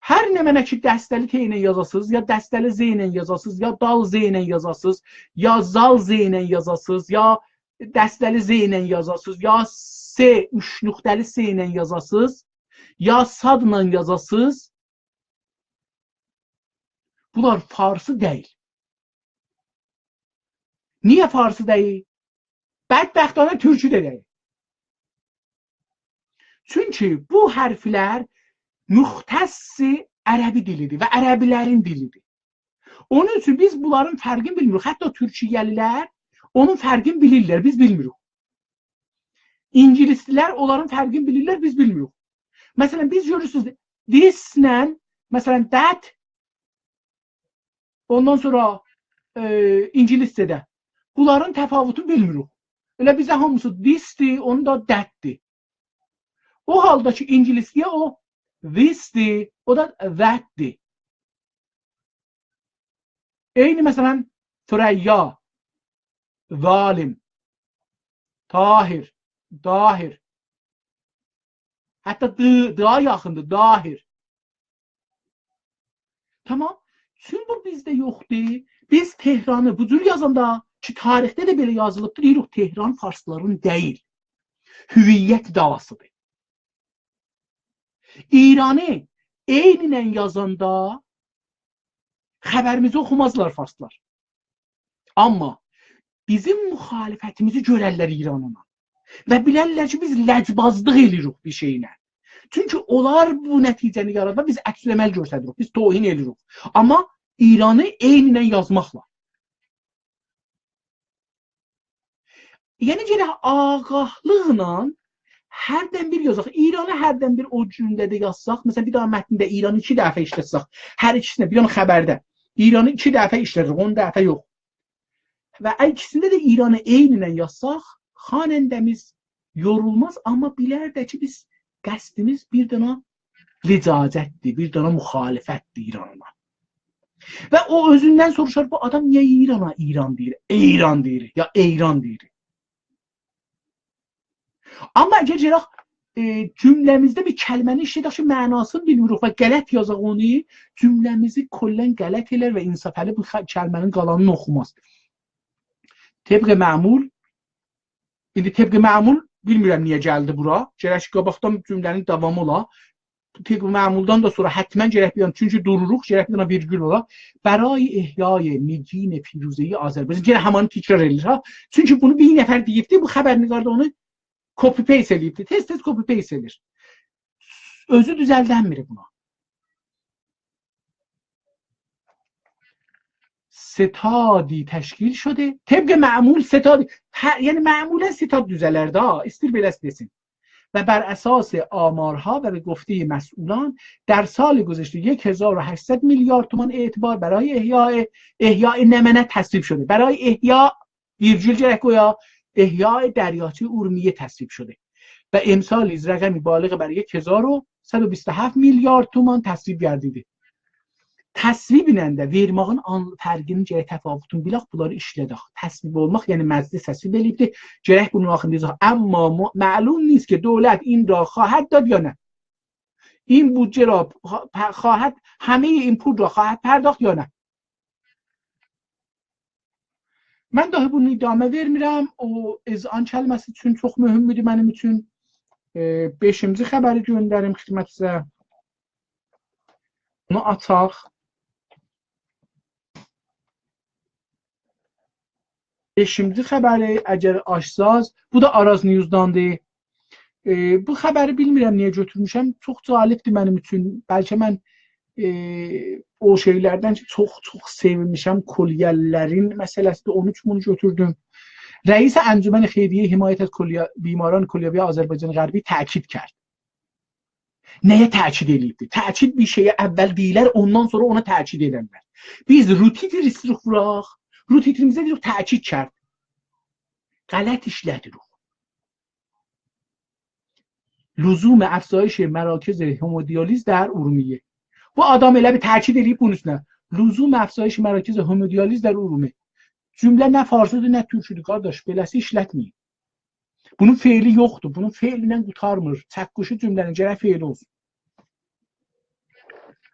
hər nə mənə ki dəstəli T ilə yazasınız, ya dəstəli Z ilə yazasınız, ya dal Z ilə yazasınız, ya zal Z ilə yazasınız, ya dəstəli Z ilə yazasınız, ya S, 3 nöqtəli S ilə yazasınız, ya sadla yazasınız. Bunlar farsı deyil. Niyə farsı deyil? Bədbəxtانه türkü də deyil. Çünki bu hərflər müxtəssi ərəbi dilidir və ərəbilərin dilidir. Onun üçün biz bunların fərqini bilmirik. Hətta türkiyəlilər onun fərqini bilirlər, biz bilmirik. İngilislilər onların fərqini bilirlər, biz bilmirik. Məsələn, biz görürsünüz, this-lə, məsələn, that, ondan sonra İngiliscədə bunların təfavütünü bilmirik. Elə bizə hamısı this-dir, onu da that-dir. O halda ki, İngiliscəyə o this-dir, o da that-dir. Eyni məsələn, Süreyya, zalim, tahir, dahir. Hətta dığa yaxındır, dahir. Tamam. Sümbol bizdə yoxdur. Biz Tehranı bu cür yazanda ki, tarixdə də belə yazılıbdır, deyirik Tehran farsların deyil. Hüviyyət davasıdır. İranı eynən yazanda xəbərimizi oxumazlar farslar. Amma bizim müxalifətimizi görərlər İranına. Və bilərlər ki, biz ləcbazlıq edirik bir şeylə. Çünki onlar bu nəticəni yaradar, biz əks əməl göstəririk, biz tohin edirik. Amma İranı eynən yazmaqla. Yəni gələk ağahlıqla hərdən bir yazaq. İranı hərdən bir o cümlədə yazsaq, məsələn bir daha mətndə İranı 2 dəfə işlətsək, hər ikisinə bir dənə xəbərdə İranı 2 dəfə işlədirik, 10 dəfə yox. Və ikisində də İranı eynən yazsaq, xanəndəmiz yorulmaz, amma bilər də ki, biz qəsdimiz bir dənə licazətdir, bir dənə müxalifətdir İranına. Və o özündən soruşar, bu adam niyə İrana İran deyir, İran deyir, ya İran deyir. Amma əgər gələk cümləmizdə bir kəlməni işlədək ki, mənasını bilmirik və qələt yazaq onu, cümləmizi kollən qələt elər və insafəli bu kəlmənin qalanını oxumaz. Təbqə məmul, indi təbqə məmul bilmirəm niyə gəldi bura. Gərək ki, qabaqdan cümlənin davamı ola. Təbqə məmuldan da sonra hətmən gərək bir çünki dururuq, gərək bir virgül ola. Bəray ihyay nigin firuzəyi Azərbaycan. Gərək həmanı təkrar edilir. Ha? Çünki bunu bir nəfər deyibdi, bu xəbərnigarda onu copy-paste edibdi. Tez-tez copy-paste edir. Özü düzəldənmir buna. ستادی تشکیل شده طبق معمول ستاد یعنی معمولا ستاد düzələrdə istir beləsi desin و بر اساس آمارها و به گفته مسئولان در سال گذشته 1800 میلیارد تومان اعتبار برای احیاء نمنه تصویب شده برای احیاء ویرجول جرکویا احیاء دریاچه ارومیه تصویب شده و امسال رقمی بالغ بر 1127 میلیارد تومان تصویب گردیده təsviblə də vermağın fərqinin gərək təfavütünü bilək, bunları işlədək. Təsvib olmaq, yəni məclis təsvib edibdir, gərək bunun axındayacaq. Amma məlum نیست که دولت این را خواهد داد یا نه. این بودجه را خواهد همه این پول را خواهد پرداخت یا نه. Mən daha bunu idamə vermirəm. O ezan kəlməsi üçün çox mühümdür mənim üçün. 5-ci xəbəri göndərim xidmətinizə. Bunu açaq. 5-ci xəbəri əgər açsaz, bu da Araz News-dandır. Bu xəbəri bilmirəm niyə götürmüşəm. Çox cəlibdir mənim üçün. Bəlkə mən o şeylərdən ki, çox sevinmişəm. Kolyələrin məsələsidir. Onun üçün bunu götürdüm. رئیس انجمن خیریه حمایت از بیماران کلیوی آذربایجان غربی تاکید کرد. Nəyə təkid edibdir? Təkid bir şeyə əvvəl deyirlər, ondan sonra ona təkid edirlər. Biz rutitr istiruxuraq, rutitrimizə deyirik təkid kərd. Qələt işlədirik. لزوم افزایش مراکز همودیالیز در ارومیه. Bu adam elə bir təkid edib bunun üstünə. لزوم افزایش مراکز همودیالیز در ارومیه. Cümlə nə farsıdır, nə türküdür, qardaş. Beləsi işlətməyin. Bunun feili yoxdur. Bunun feilindən qutarmır. Çəqquşu cümlənin gərək feili olsun.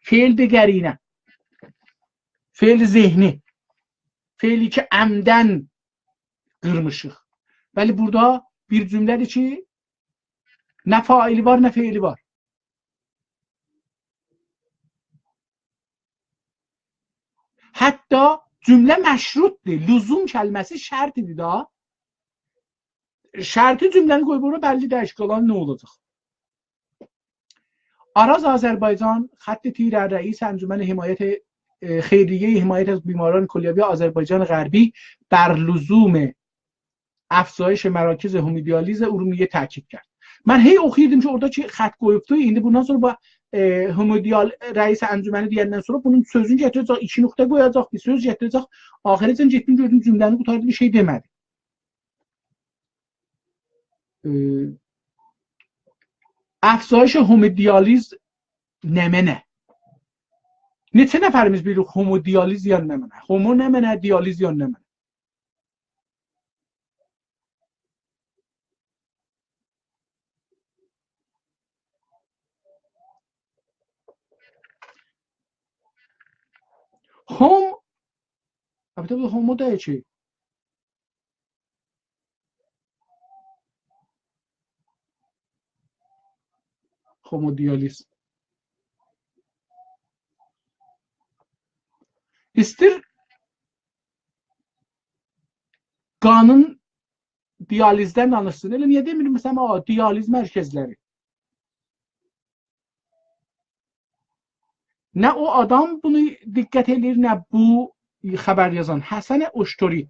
Feildir qərinə. Feil zehni. Feili ki, əmdən qırmışıq. Bəli, burada bir cümlədir ki, nə faili var, nə feili var. Hətta cümlə məşrutdur. Lüzum kəlməsi şərtidir da. Şərti cümləni qoyub ona bəlli dəyişik olan nə olacaq? Araz Azərbaycan خط تیر رئیس انجمن حمایت خیریه حمایت از بیماران کلیوی آذربایجان غربی بر لزوم افزایش مراکز همودیالیز ارومیه تاکید کرد. Mən hey oxuyurdum ki, oradakı xətt qoyubdu. İndi bundan sonra homodial rəis əncüməni deyəndən sonra bunun sözünü gətirəcək, 2 nöqtə qoyacaq, bir söz gətirəcək. Axirəcən getdim gördüm cümləni qutardı, bir şey demədi. افزایش همودیالیز نمنه. Neçə nəfərimiz bilirik homodializ ya nəmənə? Homo nəmənə, dializ ya nəmənə? Home البته bu homo da çi homodializ istir qanın diyalizdən danışsın. Elə niyə demir məsələn, diyaliz mərkəzləri? Nə o adam bunu diqqət edir, nə bu xəbər yazan Həsən Oştori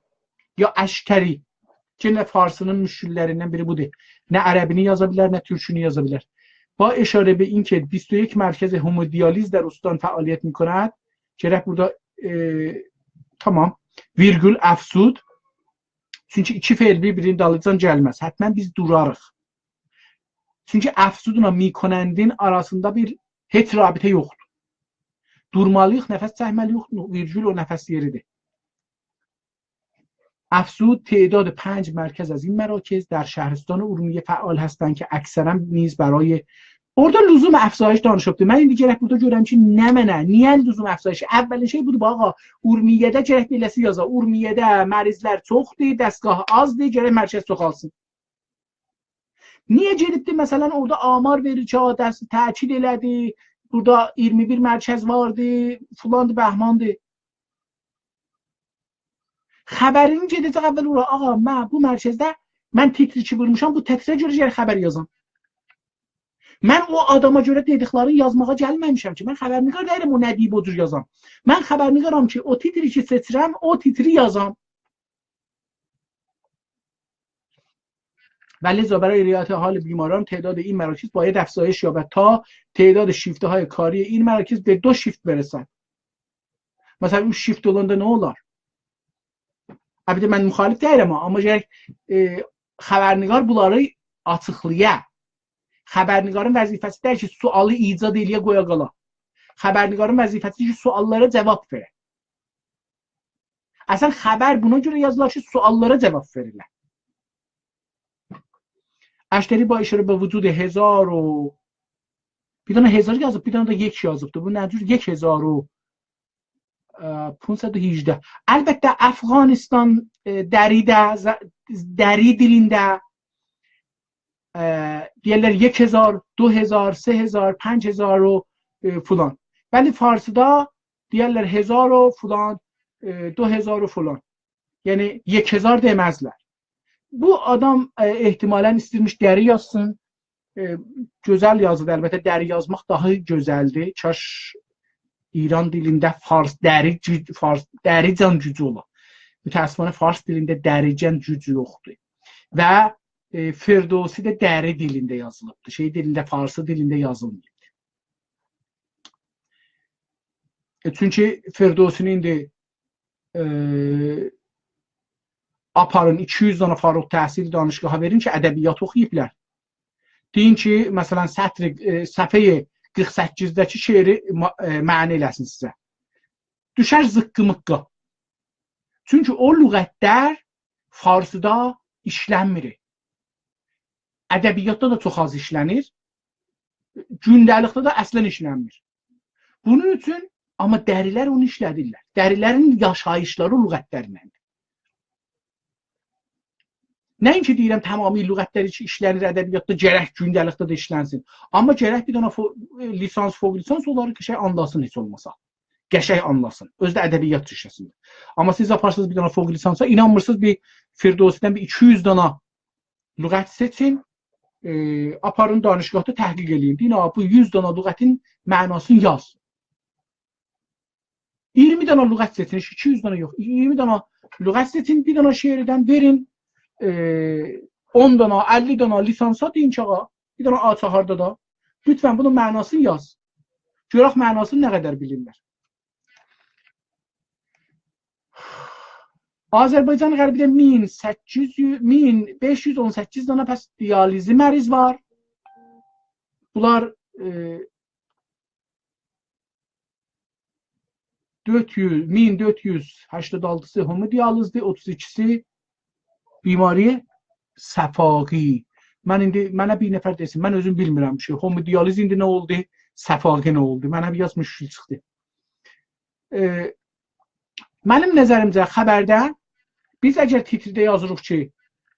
ya Əştəri ki, nə farsının müşkillərindən biri budur. Nə ərəbini yaza bilər, nə türkünü yaza bilər. با اشاره به این که 21 مرکز همودیالیز در استان فعالیت می‌کند که burada tamam virgül əfsud çünki iki feil bir-birinin dalıcan gəlməz. Hətmən biz durarıq. Çünki əfsudla mikonəndin arasında bir heç rabitə yoxdur. Durmalıyıq, nəfəs çəkməliyik, virgül o nəfəs yeridir. افزود تعداد 5 مرکز از این مراکز در شهرستان ارومیه فعال هستند که اکثرا نیز برای orada lüzum افزایش danışıbdı. Mən indi gərək burada görəm ki, nə mənə, niyə lüzum افزایşı? Əvvəlin şey budur, ağa, Urmiyədə gərək beləsi yaza. Urmiyədə mərizlər çoxdur, dəstgah azdır, gərək mərkəz çoxalsın. Niyə gedibdi məsələn orada amar verir ki, dəst təkid elədi, burada 21 mərkəz vardı, filandı, bəhmandı. Xəbərini gedəcək əvvəl ora, ağa, mən bu mərkəzdə mən titri ki vurmuşam, bu titrə görə gərək xəbər yazam. Mən o adama görə dediklərini yazmağa gəlməmişəm ki, mən xəbərnigar deyirəm o nə deyib o cür yazam. Mən xəbərnigaram ki, o titri ki seçirəm, o titri yazam. ولی برای رعایت حال بیماران تعداد این مراکز باید افزایش یابد تا تعداد شیفته های کاری این مراکز به 2 شیفت برسد. مثلا اون شیفت olanda nə olar? Əbdə mən müxalif deyirəm amma gərək xəbərnigar bunları açıqlaya. Xəbərnigarın vəzifəsi deyil ki, sualı icad eləyə qoya qala. Xəbərnigarın vəzifəsidir ki, suallara cavab verə. Əslən xəbər buna görə yazılır ki, suallara cavab verirlər. Əştəri با işarə به وجود 1000 و bir dənə 1000 yazıb, bir dənə də 1 yazıbdı. Bu nə cür 1518. Əlbəttə Əfqanistan dəri dilində deyirlər 1000, 2000, 3000, 5000 و فلان. ولی فارسıda deyirlər 1000 و فلان, 2000 و فلان. Yəni 1000 deməzlər. Bu adam ehtimalən istirmiş dəri yazsın. Gözəl yazıdır. Əlbəttə dəri yazmaq daha gözəldir. Kaş İran dilində dərican gücü olar. Mütəəssifانه fars dilində dərican gücü yoxdur. Və Firdevsi də dəri dilində yazılıbdır. Şey dilində, farsı dilində yazılmayıb. Çünki Firdevsinin indi aparın 200 dana Farux təhsil danışgaha verin ki, ədəbiyyat oxuyublar. Deyin ki, məsələn, səhifə 48-dəki şeiri məna eləsin sizə. Düşər zıqqı-mıqqı. Çünki o lüğətlər farsıda işlənmir. Ədəbiyyatda da çox az işlənir. Gündəlikdə də əslən işlənmir. Bunun üçün amma dərilər onu işlədirlər. Dərilərin yaşayışları lüğətlərindən. Nəinki deyirəm tamamilə lüğətləri ki, işlənir ədəbiyyatda, gərək gündəlikdə də işlənsin. Amma gərək bir dənə lisans, fوق lisans onları qəşəng anlasın heç olmasa. Qəşəng anlasın. Özdə ədəbiyyat işləsin. Amma siz aparsınız bir dənə fوق lisansa, inanmırsınız bir Firdevsidən bir 200 dana lüğət seçin, aparın danışgahda təhqiq eləyin. Deyin, bu 100 dana lüğətin mənasını yaz. 20 dana lüğət seçin, 200 dana yox. 20 dana lüğət seçin, bir dana şeirdən verin. 10 dana, 50 dana lisansa deyin ki, ağa, bir dana A4-da da. Lütfən bunun mənasını yaz. Görək mənasını nə qədər bilirlər. Azərbaycan Qərbidə 1518 dana pəs diyalizi məriz var. Bunlar 1486-sı homodiyalizdir, 32-si بیماری صفاقی. Mənə bir nəfər desin, mən özüm bilmirəm şey. Homodiyaliz indi nə oldu? Səfaqi nə oldu? Mənə biraz müşkil çıxdı. Mənim nəzərimcə xəbərdə biz əgər titrdə yazırıq ki,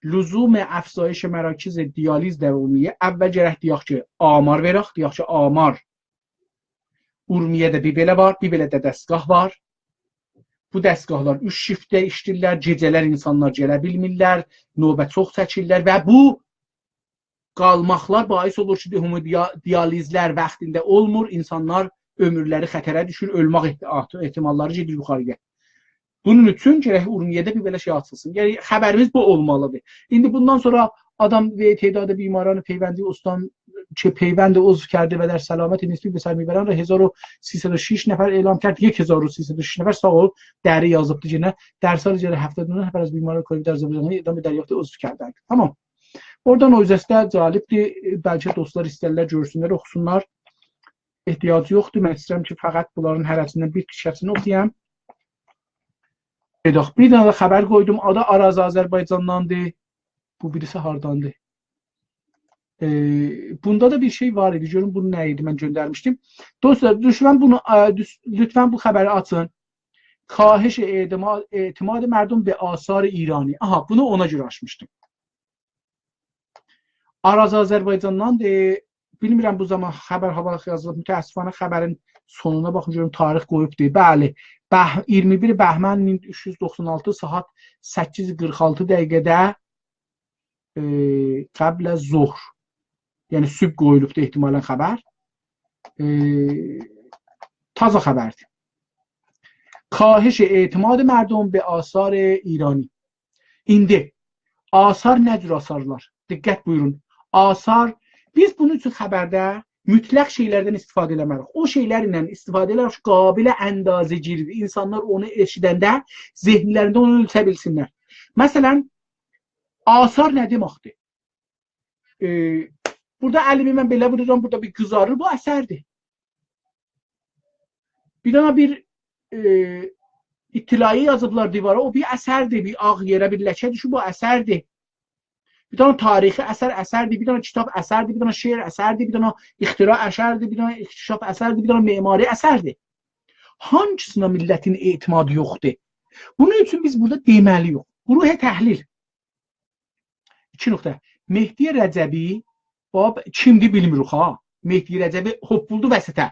lüzum əfzayış mərakiz dializ dəvamiyə, əvvəl gərək deyək ki, amar verək, deyək ki, amar Urmiyədə bir belə var, bir belə də dəstgah var. Bu dəstgahlar 3 shiftdə işləyirlər, gecələr insanlar gələ bilmirlər, növbə çox çəkirlər və bu qalmaqlar bais olur ki, hemodializlər vaxtında olmur, insanlar ömürləri xətərə düşür, ölmək ehtimalları gedir yuxarıya. Bunun üçün gərək Urmiyədə bir belə şey açılsın. Yəni xəbərimiz bu olmalıdır. İndi bundan sonra adam ve تعداد بیماران پیوندی استان که پیوند عضو کرده و در سلامت نسبی به سر میبرن را 1306 نفر اعلام کرد. 1306 نفر sağ دری yazıbdı yine. در سال جاری 79 نفر از بیماران کووید در Azərbaycanda edam dریافت عضو کردند. Tamam. Oradan o üzəstə cəlibdir. Bəlkə dostlar istərlər, görsünlər, oxusunlar. Ehtiyacı yoxdur. Mən istəyirəm ki, fəqət bunların hərəsindən bir kişəsini oxuyam. Bir dənə də xəbər qoydum. Adı Araz Azərbaycandandır. Bu birisi hardandır? Bunda da bir şey var idi. Görün bunu nə idi? Mən göndərmişdim. Dostlar, lütfen bu xəbəri açın. Kahiş etimad merdum be asar İrani. Aha, bunu ona görə açmışdım. Araz Azərbaycandandır. Bilmirəm bu zaman xəbər hava yazılıb. Mütəəssifانه xəbərin sonuna baxın görün tarix qoyubdur. Bəli. 21 Bəhmən 1396 saat 8:46 dəqiqədə قبل ظهر yəni sübh qoyulubdur ehtimalən xəbər. Taza xəbərdir. Kahiş etimad mərdum be asar İrani. İndi asar nə cür asarlar? Diqqət buyurun. Asar, biz bunun üçün xəbərdə mütləq şeylərdən istifadə eləməliyik. O şeylərlə istifadə edərək qabilə əndazəgirdir. İnsanlar onu eşidəndə zehnlərində onu ölçə bilsinlər. Məsələn, asar nə deməkdir? Burada əlimi mən belə vururam, burada bir qızarır, bu əsərdir. Bir dana bir ittilayı yazıblar divara, o bir əsərdir, bir ağ yerə bir ləkə düşür, bu əsərdir. Bir dana tarixi əsərdir, bir dana kitab əsərdir, bir dana şeir əsərdir, bir dana ixtira əsərdir, bir dana iktişaf əsərdir, bir dana memari əsərdir. Hangisına millətin etimadı yoxdur? Bunun üçün biz burada deməliyik. Ruh təhlil. 2 nöqtə. Mehdi Rəcəbi kimdir bilmirik ha. Mehdi Rəcəbi hop buldu vəsətə.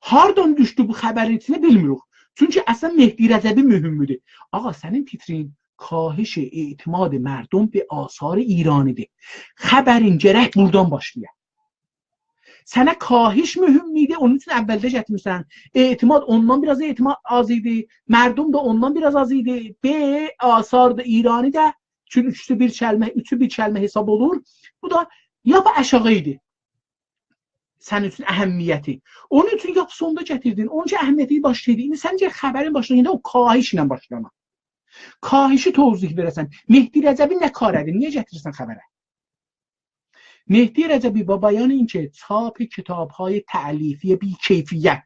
Hardan düşdü bu xəbərin içinə bilmirik. Çünki əslən Mehdi Rəcəbi mühümdür. Ağa sənin titrin kahiş etimad mərdum be asar İranidir. Xəbərin gərək buradan başlayır. Sənə kahiş mühüm idi, onun üçün əvvəldə gətirmirsən. Etimad ondan biraz etimad az idi. Mərdum da ondan biraz az idi. B asar da İrani də çünki üçü bir kəlmə hesab olur. Bu da ya aşağı idi. Sənin üçün əhəmiyyəti. Onun üçün ya sonda gətirdin. Onun üçün əhəmiyyəti başlaydı. İndi səncə xəbərin başlayında o kahiş ilə başlama. Kahişi tozluq verəsən. Mehdi Rəcəbi nə kar edin? Niyə gətirirsən xəbərə? مهدی رجبی با بیان اینکه چاپ کتاب‌های تألیفی بی‌کیفیت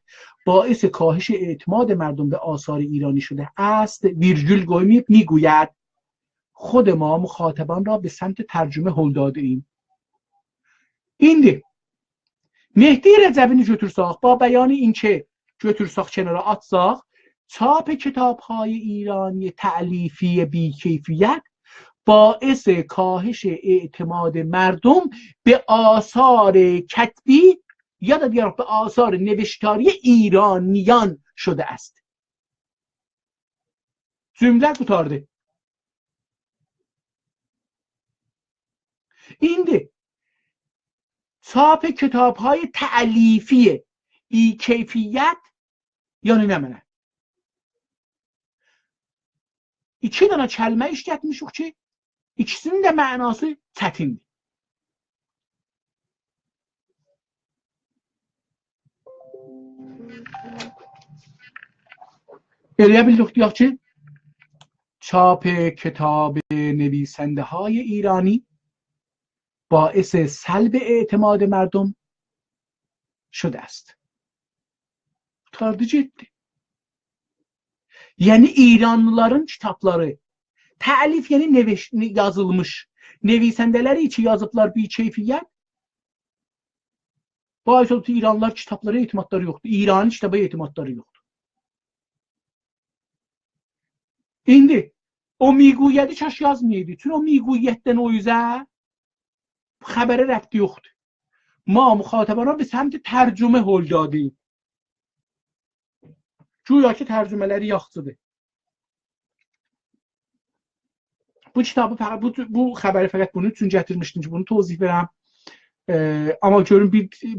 باعث کاهش اعتماد مردم به آثار ایرانی شده است ویرگول میگوید خود ما مخاطبان را به سمت ترجمه هل داده ایم. İndi Mehdi Rəcəbini götürsək, با بیان اینکه götürsək kenara atsaq, çap کتاب‌های ایرانی تألیفی بی‌کیفیت باعث کاهش اعتماد مردم به آثار کتبی یا da دیگر به آثار نوشتاری ایرانیان شده است. Cümlə qutardı. İndi çap کتاب‌های تألیفی بی‌کیفیت yəni nə mənə? 2 dənə kəlmə işlətmişik ki, İkisinin də mənası çətindir. Eləyə bildik deyək ki, çap کتاب نویسنده های ایرانی باعث سلب اعتماد مردم شده است. Qurtardıcı etdi. Yəni İranlıların kitabları Təlif yəni yazılmış. Nevisəndələri içi yazıblar bir keyfiyyət. Bəzi İranlılar kitablara etimadları yoxdur. İranın kitaba etimadları yoxdur. İndi o میگویدی çaş yazmayıydı. Çünkü o میگویدdən o yüzə xəbərə rəbti yoxdur. ما مخاطبان به سمت ترجمه هل دادیم. Güya ki tərcümələri yaxşıdır. Bu kitabı fəqət bu xəbəri fəqət bunun üçün gətirmişdim ki, bunu tozih verəm. Amma görün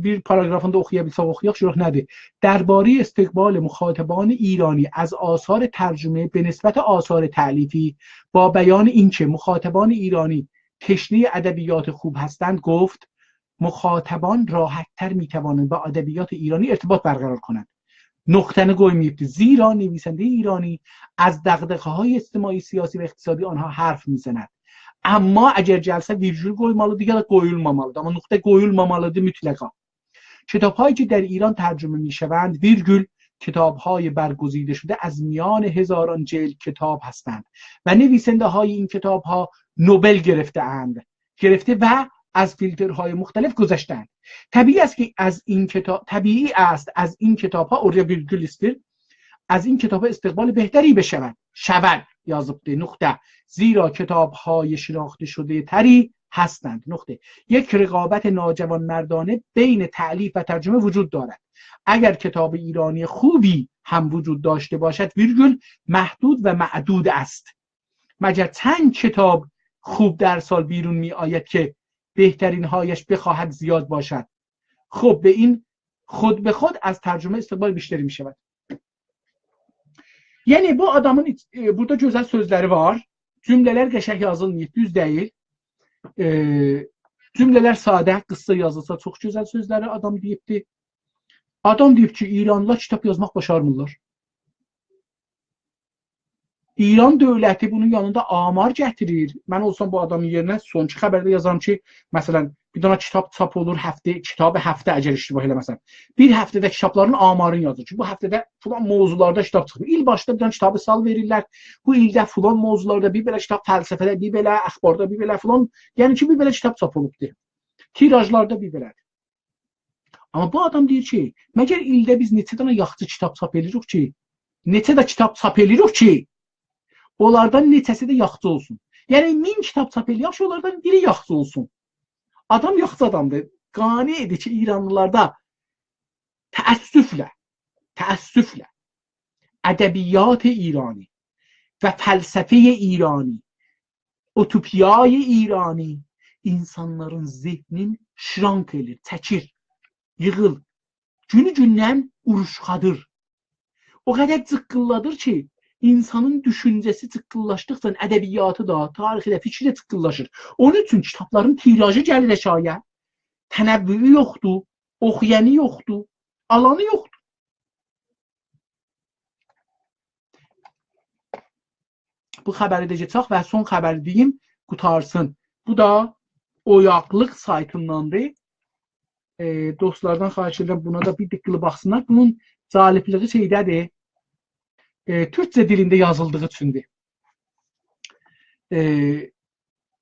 bir paragrafında oxuya bilsək oxuyaq, görək nədir? درباره استقبال مخاطبان ایرانی از آثار ترجمه به نسبت آثار تألیفی با بیان اینکه مخاطبان ایرانی تشنه ادبیات خوب هستند گفت مخاطبان راحت‌تر می‌توانند با ادبیات ایرانی ارتباط برقرار کنند. نقطه قومیت زیرا نویسنده ایرانی از دغدغه‌های اجتماعی سیاسی و اقتصادی آنها حرف می‌زند. اما اگر جلسه ویرژول qoymalı دیگه qoyulmamalıdır. اما نقطه qoyulmamalıdır مطلقا. کتاب‌هایی که در ایران ترجمه می‌شوند ویرگول کتاب‌های برگزیده شده از میان هزاران جلد کتاب هستند و نویسنده‌های این کتاب‌ها نوبل گرفته و از فیلترهای مختلف گذشتند. طبیعی است از این کتاب‌ها اوریا ویرگول استر از این کتاب استقبال بهتری شود یازبده نقطه زیرا کتاب‌های شناخته شده تری هستند نقطه یک رقابت ناجوان مردانه بین تألیف و ترجمه وجود دارد. اگر کتاب ایرانی خوبی هم وجود داشته باشد ویرگول محدود و معدود است. مگر چند کتاب خوب در سال بیرون می آید که بهترین هایش بخواهد زیاد باشد. خب به این خود به خود از ترجمه استقبال بیشتری می شود. Yəni bu adamın burada gözəl sözləri var. Cümlələr qəşəng yazılmayıb, düz deyil. Cümlələr sadə, qısa yazılsa çox gözəl sözləri adam deyibdi. Adam deyib ki, İranlılar kitab yazmaq başarmırlar. İran dövləti bunun yanında amar gətirir. Mən olsam bu adamın yerinə sonuncu xəbərdə yazaram ki, məsələn, bir dana kitab çap olur, kitabı həftə əgər iştibah eləməsəm. Bir həftədə kitabların amarını yazır ki, bu həftədə filan mövzularda kitab çıxır. İl başda bir dana kitabı sal verirlər. Bu ildə filan mövzularda bir belə kitab fəlsəfədə, bir belə əxbarda, bir belə filan, yəni ki, bir belə kitab çap olubdur. Tirajlarda bir belədir. Amma bu adam deyir ki, məgər ildə biz neçə dana yaxşı kitab çap edirik ki, neçə də kitab çap edirik ki, onlardan neçəsi də yaxşı olsun. Yəni 1000 kitab çap eləyək ki, onlardan biri yaxşı olsun. Adam yaxşı adamdır. Qane edir ki, İranlılarda təəssüflə ədəbiyyat İrani və fəlsəfə İrani, utopiyay İrani insanların zihnin şrank edir, çəkir, yığıl, günü-gündən uruşxadır. O qədər cıqqılladır ki, insanın düşüncəsi cıqqıllaşdıqca ədəbiyyatı da, tarixi də, fikri də cıqqıllaşır. Onun üçün kitabların tirajı gəlir aşağıya. Tənəvvüyü yoxdur, oxuyanı yoxdur, alanı yoxdur. Bu xəbəri də keçək və son xəbəri deyim, qutarsın. Bu da Oyaqlıq saytındandır. Dostlardan xahiş edirəm, buna da bir diqqətli baxsınlar. Bunun calibliyi şeydədir. Türkçe dilində yazıldığı üçündür.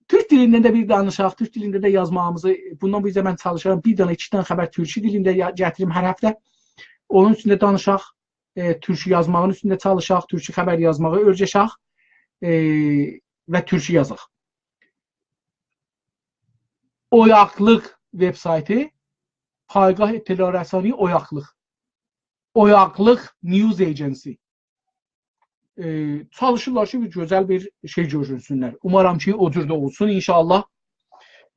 Türk dilindən də bir danışaq, Türk dilində də yazmağımızı, bundan bu yüzden mən çalışıram. Bir dana, iki dana xəbər Türkçe dilində gətirim hər həftə. Onun üstündə danışaq, Türkçe yazmağın üstündə çalışaq, Türkçe xəbər yazmağı öyrəşək və Türkçe yazaq. Oyaqlıq web saytı, Payqah İttila Rəsani Oyaqlıq. Oyaqlıq News Agency. Çalışırlar ki, gözəl bir şey görünsünlər. Umaram ki, o cür də olsun inşallah.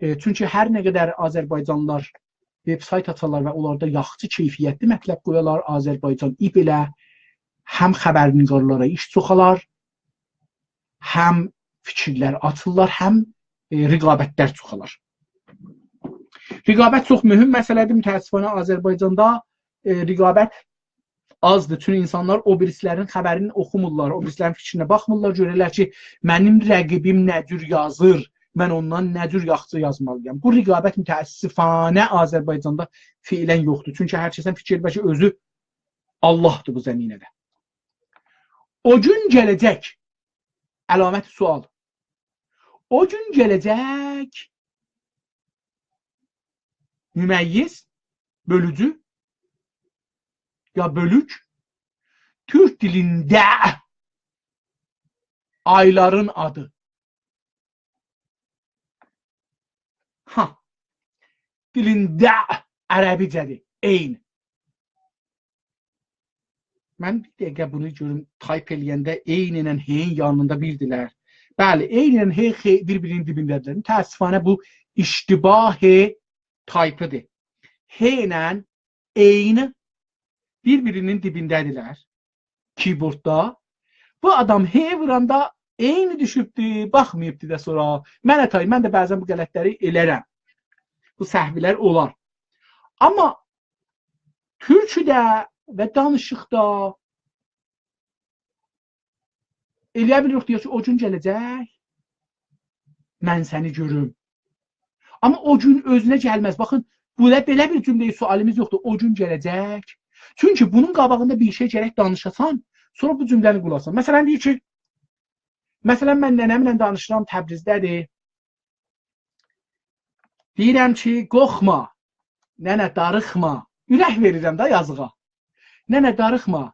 Çünki hər nə qədər Azərbaycanlılar web-sayt açarlar və onlarda yaxşı keyfiyyətli mətləb qoyarlar, Azərbaycan belə həm xəbərnigarlara iş çoxalar, həm fikirlər açırlar, həm rəqabətlər çoxalar. Rəqabət çox mühüm məsələdir. Mütəəssifانه Azərbaycanda rəqabət azdır. Çünki insanlar o birislərin xəbərini oxumurlar, o birislərin fikrinə baxmırlar, görürlər ki, mənim rəqibim nə cür yazır, mən ondan nə cür yaxşı yazmalıyam. Bu rəqabət mütəəssifanə Azərbaycanda fiilən yoxdur. Çünki hər kəsin fikir və ki, özü Allahdır bu zəminədə. O gün gələcək, əlaməti sual. O gün gələcək, müməyyiz, bölücü, ya bölük, Türk dilində ayların adı. Dilində ərəbicədir. Eyni. Mən bir dəqiqə bunu görüm, type eləyəndə eyni ilə heyin yanında bildilər. Bəli, eyni ilə hey bir-birinin dibindədirlər. Təəssüfənə bu iştibah type-ıdır. Hey ilə eyni bir-birinin dibindədirlər. Keyboardda. Bu adam hey vuranda eyni düşübdür, baxmayıbdır da sonra. Mən də bəzən bu qələtləri elərəm. Bu səhvlər olar. Amma türküdə və danışıqda eləyə bilirik deyək ki, o gün gələcək, mən səni görüm. Amma o gün özünə gəlməz. Baxın, belə bir cümləyi sualimiz yoxdur. O gün gələcək. Çünki bunun qabağında bir şey gərək danışasan, sonra bu cümləni qulasan. Məsələn, deyir ki, məsələn, mən nənəmlə danışıram, Təbrizdədir. Deyirəm ki, qorxma, nənə darıxma. Ürək verirəm də yazığa. Nənə darıxma,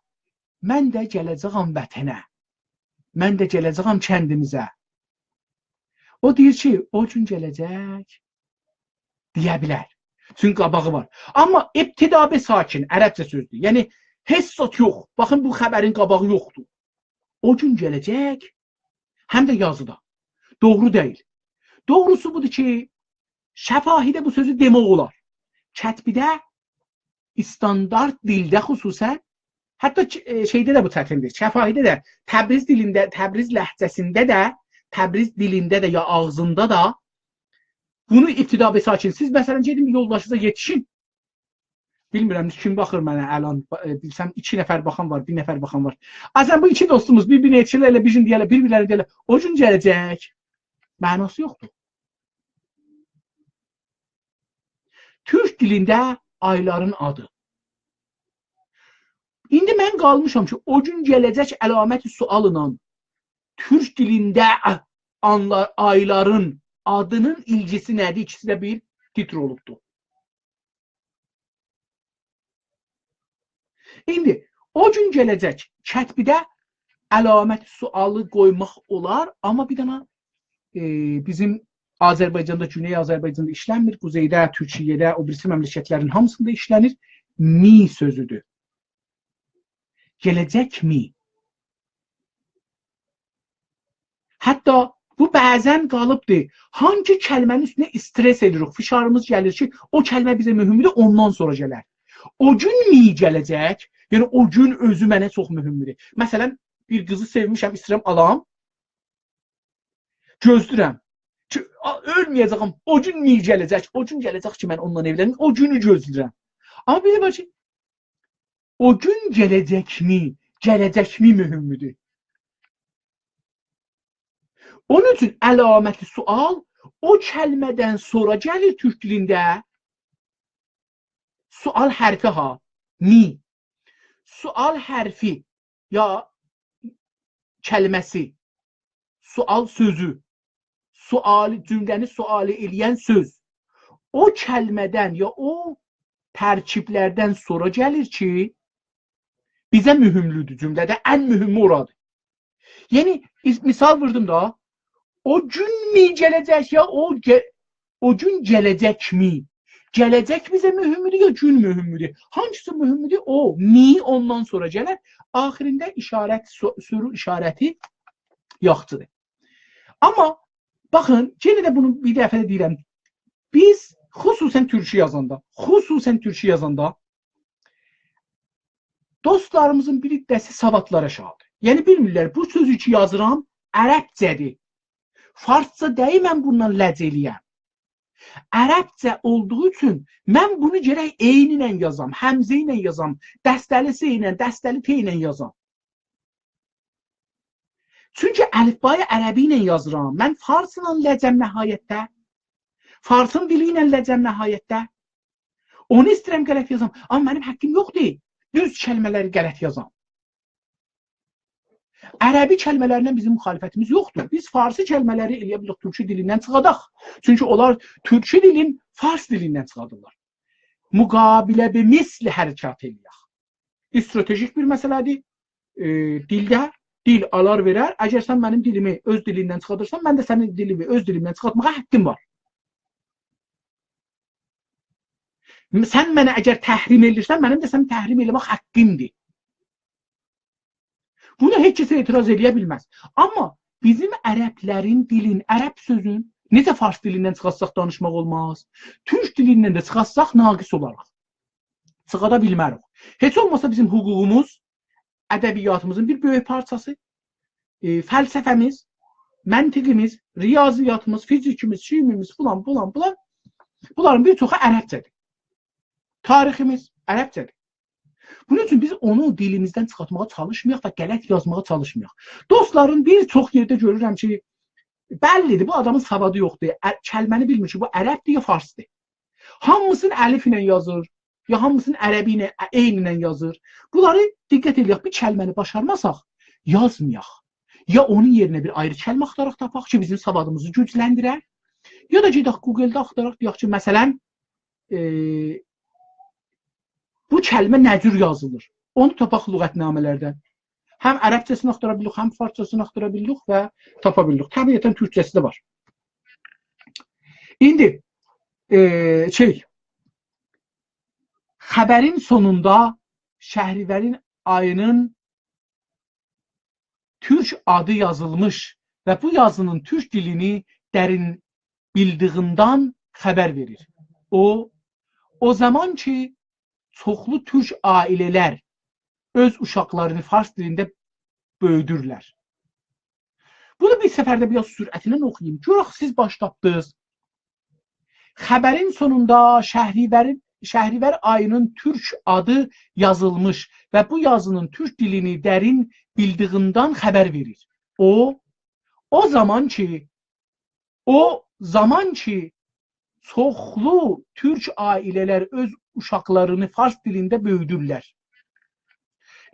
mən də gələcəyəm vətənə. Mən də gələcəyəm kəndimizə. O deyir ki, o gün gələcək deyə bilər. Çünki qabağı var. Amma ibtidabi sakin, ərəbcə sözdür. Yəni, hessat yox. Baxın, bu xəbərin qabağı yoxdur. O gün gələcək, həm də yazıda. Doğru deyil. Doğrusu budur ki, şəfahidə bu sözü demək olar. Kətbidə, standart dildə xüsusən, hətta şeydə də bu çətindir. Şəfahidə də, Təbriz dilində, Təbriz ləhcəsində də, Təbriz dilində də ya ağzında da bunu ibtidabi sakin. Siz məsələn gedin yoldaşınıza yetişin. Bilmirəm kim baxır mənə əlan. Bilsəm 2 nəfər baxan var, 1 nəfər baxan var. Azən bu 2 dostumuz bir-birinə yetişirlər, bir gün deyirlər, bir-birlərini deyirlər. O gün gələcək. Mənası yoxdur. Türk dilində ayların adı. İndi mən qalmışam ki, o gün gələcək əlaməti sualıyla Türk dilində ayların adının ilgisi nədir? İkisi də bir titr olubdur. İndi o gün gələcək kətbidə əlaməti sualı qoymaq olar, amma bir dənə bizim Azərbaycanda, Güney Azərbaycanda işlənmir, Quzeydə, Türkiyədə, o birisi məmləkətlərin hamısında işlənir. Mi sözüdür. Gələcək mi? Hətta bu bəzən qalıbdır. Hangi kəlmənin üstünə stres edirik, fişarımız gəlir ki, o kəlmə bizə mühümdür, ondan sonra gələr. O gün mi gələcək? Yəni o gün özü mənə çox mühümdür. Məsələn, bir qızı sevmişəm, istəyirəm alam. Gözlürəm. Ki, ölməyəcəm. O gün mi gələcək? O gün gələcək ki, mən ondan evlənim. O günü gözləyirəm. Amma bir də ki, o gün gələcək mi? Gələcək mi mühümdür? Onun üçün əlaməti sual o kəlmədən sonra gəlir türk dilində. Sual hərfi ha, mi. Sual hərfi ya kəlməsi, sual sözü, cümləni suali eləyən söz. O kəlmədən ya o tərkiblərdən sonra gəlir ki, bizə mühümlüdür cümlədə, ən mühümü oradır. Yəni, misal vurdum da, o gün mi gələcək ya o gün gələcək mi? Gələcək bizə mühümdür ya gün mühümdür? Hangisi mühümdür? O, mi ondan sonra gələr. Axirində işarət, sürü işarəti yoxdur. Amma baxın, yenə də bunu bir dəfə də deyirəm. Biz xüsusən türkü yazanda dostlarımızın bir hissəsi savadlara şahadır. Yəni bilmirlər, bu sözü ki yazıram ərəbcədir. Farsça deyil, mən bundan ləc eləyəm. Ərəbcə olduğu üçün mən bunu gərək eyni ilə yazam, həmzə ilə yazam, dəstəlisi ilə, dəstəli T ilə yazam. Çünki əlifbayı ərəbi ilə yazıram. Mən farsla ləcəm nəhayətdə. Farsın dili ilə ləcəm nəhayətdə. Onu istəyirəm qələt yazam. Amma mənim həqqim yoxdur. Düz kəlmələri qələt yazam. Ərəbi kəlmələrindən bizim müxalifətimiz yoxdur. Biz farsı kəlmələri eləyə bilirik, türkü dilindən çıxadaq. Çünki onlar türkü dilin fars dilindən çıxadırlar. Müqabilə bi misli hərəkat eləyək. Stratejik bir məsələdir dildə. Dil alar verər. Əgər sən mənim dilimi öz dilindən çıxardırsan, mən də sənin dilimi öz dilimdən çıxartmağa haqqım var. Sən mənə əgər təhrim edirsən, mənim də səni təhrim eləmək haqqımdır. Buna heç kəsə etiraz edə bilməz. Amma bizim ərəblərin dilin, ərəb sözün necə fars dilindən çıxarsaq danışmaq olmaz. Türk dilindən də çıxarsaq naqis olaraq. Çıxada bilmərik. Heç olmasa bizim hüququmuz ədəbiyyatımızın bir böyük parçası, fəlsəfəmiz, məntiqimiz, riyaziyyatımız, fizikimiz, şimimiz, filan, bunların bir çoxu ərəbcədir. Tariximiz ərəbcədir. Bunun üçün biz onu dilimizdən çıxartmağa çalışmayaq və qələt yazmağa çalışmayaq. Dostların bir çox yerdə görürəm ki, bəllidir, bu adamın savadı yoxdur, kəlməni bilmir ki, bu ərəbdir ya farsdır. Hamısını əlif ilə yazır, ya hamısını ərəbi ilə, eyni ilə yazır. Bunları diqqət edək, bir kəlməni başarmasaq, yazmayaq. Ya onun yerinə bir ayrı kəlmə axtaraq tapaq ki, bizim savadımızı gücləndirər, ya da gedək Google-da axtaraq, deyək ki, məsələn, bu kəlmə nə cür yazılır? Onu tapaq lüğətnamələrdən. Həm ərəbcəsini axtara bilirik, həm farsçasını axtara bilirik və tapa bilirik. Təbiətən türkçəsi də var. İndi xəbərin sonunda Şəhrivərin ayının türk adı yazılmış və bu yazının türk dilini dərin bildiğindən xəbər verir. O zaman ki, çoxlu türk ailələr öz uşaqlarını fars dilində böyüdürlər. Bunu bir səfərdə biraz sürətilə oxuyayım. Görək siz başlatdınız. Xəbərin sonunda Şəhrivər ayının türk adı yazılmış və bu yazının türk dilini dərin bildiğindən xəbər verir. O zaman ki çoxlu türk ailələr öz uşaqlarını fars dilində böyüdürlər.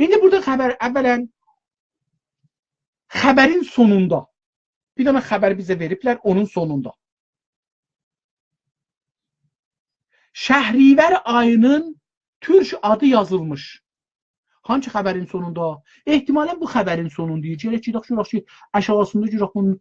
İndi burada xəbər əvvələn xəbərin sonunda. Bir dənə xəbər bizə veriblər onun sonunda. Şəhrivər ayının türk adı yazılmış. Hangi xəbərin sonunda? Ehtimalən bu xəbərin sonunda. Gələk ki, aşağısında görək bunun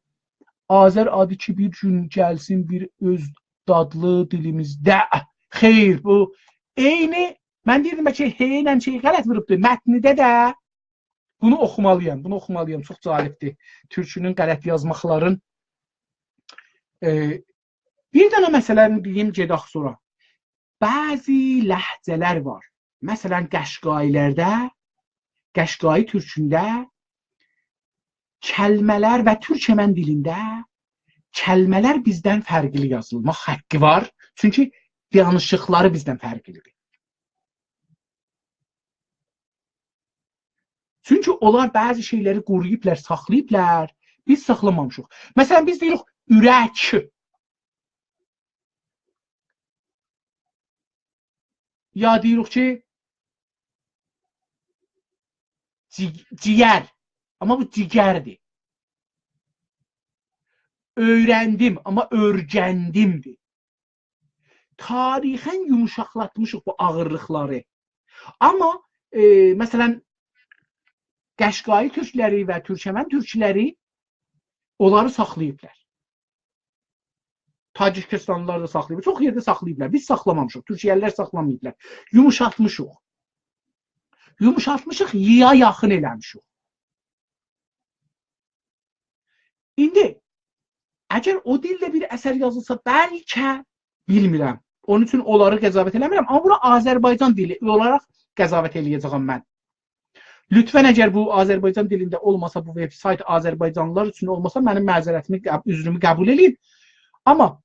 Azər adı ki bir gün gəlsin bir öz dadlı dilimizdə. Xeyr, bu eyni, mən deyirdim ki, heylə qələt vurubdur. Mətnidə də bunu oxumalıyam. Çox cəlibdir. Türkünün qələt yazmaqların. Bir dənə məsələni deyim, gedək sonra. Bəzi ləhcələr var. Məsələn, Qəşqai türkündə kəlmələr və türkəmən dilində kəlmələr bizdən fərqli yazılmaq haqqı var. Çünki danışıqları bizdən fərqlidir. Çünki onlar bəzi şeyləri qoruyublar, saxlayıblar, biz saxlamamışıq. Məsələn, biz deyirik ürək. Ya deyirik ki ciyər. Amma bu cigərdir. Öyrəndim, amma örgəndimdir. Tarixən yumuşaqlatmışıq bu ağırlıqları. Amma məsələn, Qəşqai türkləri və türkəmən türkləri onları saxlayıblar. Tacikistanlılar da saxlayıblar. Çox yerdə saxlayıblar. Biz saxlamamışıq. Türkiyəlilər saxlamayıblar. Yumuşatmışıq. Yumuşatmışıq, yiya yaxın eləmişik. İndi, əgər o dildə bir əsər yazılsa, bəlkə bilmirəm. Onun üçün onları qəzavət eləmirəm. Amma buna Azərbaycan dili olaraq qəzavət eləyəcəyəm mən. Lütfən, əgər bu Azərbaycan dilində olmasa, bu websayt Azərbaycanlılar üçün olmasa, mənim məzərətimi, üzrümü qəbul edin. Amma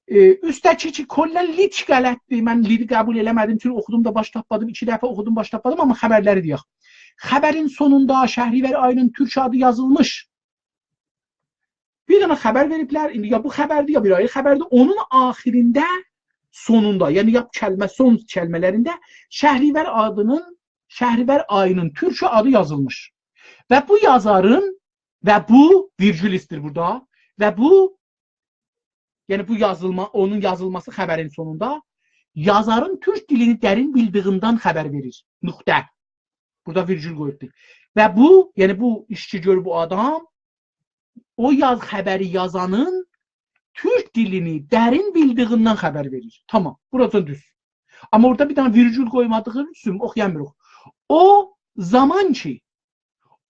üstəki ki, kollən lit qələtdir. Mən liti qəbul eləmədim, çünki oxudum da baş tapmadım. 2 dəfə oxudum, baş tapmadım, amma xəbərləri deyək. Xəbərin sonunda Şəhrivər ayının türk adı yazılmış. Bir dənə xəbər veriblər. İndi ya bu xəbərdir, ya bir ayrı xəbərdir. Onun axirində, sonunda, yəni ya son kəlmələrində Şəhrivər ayının türk adı yazılmış. Və bu yazarın, və bu virgülistdir burada, və bu, yəni bu onun yazılması xəbərin sonunda yazarın türk dilini dərin bildiğindən xəbər verir. Nöqtə. Burada virgül qoyubdur. Və bu, yəni bu işçi gör bu adam o xəbəri yazanın Türk dilini dərin bildiğindən xəbər verir. Tamam, burası düz. Amma orada bir dənə virgül qoymadığı üçün oxuyamırıq. O zaman ki,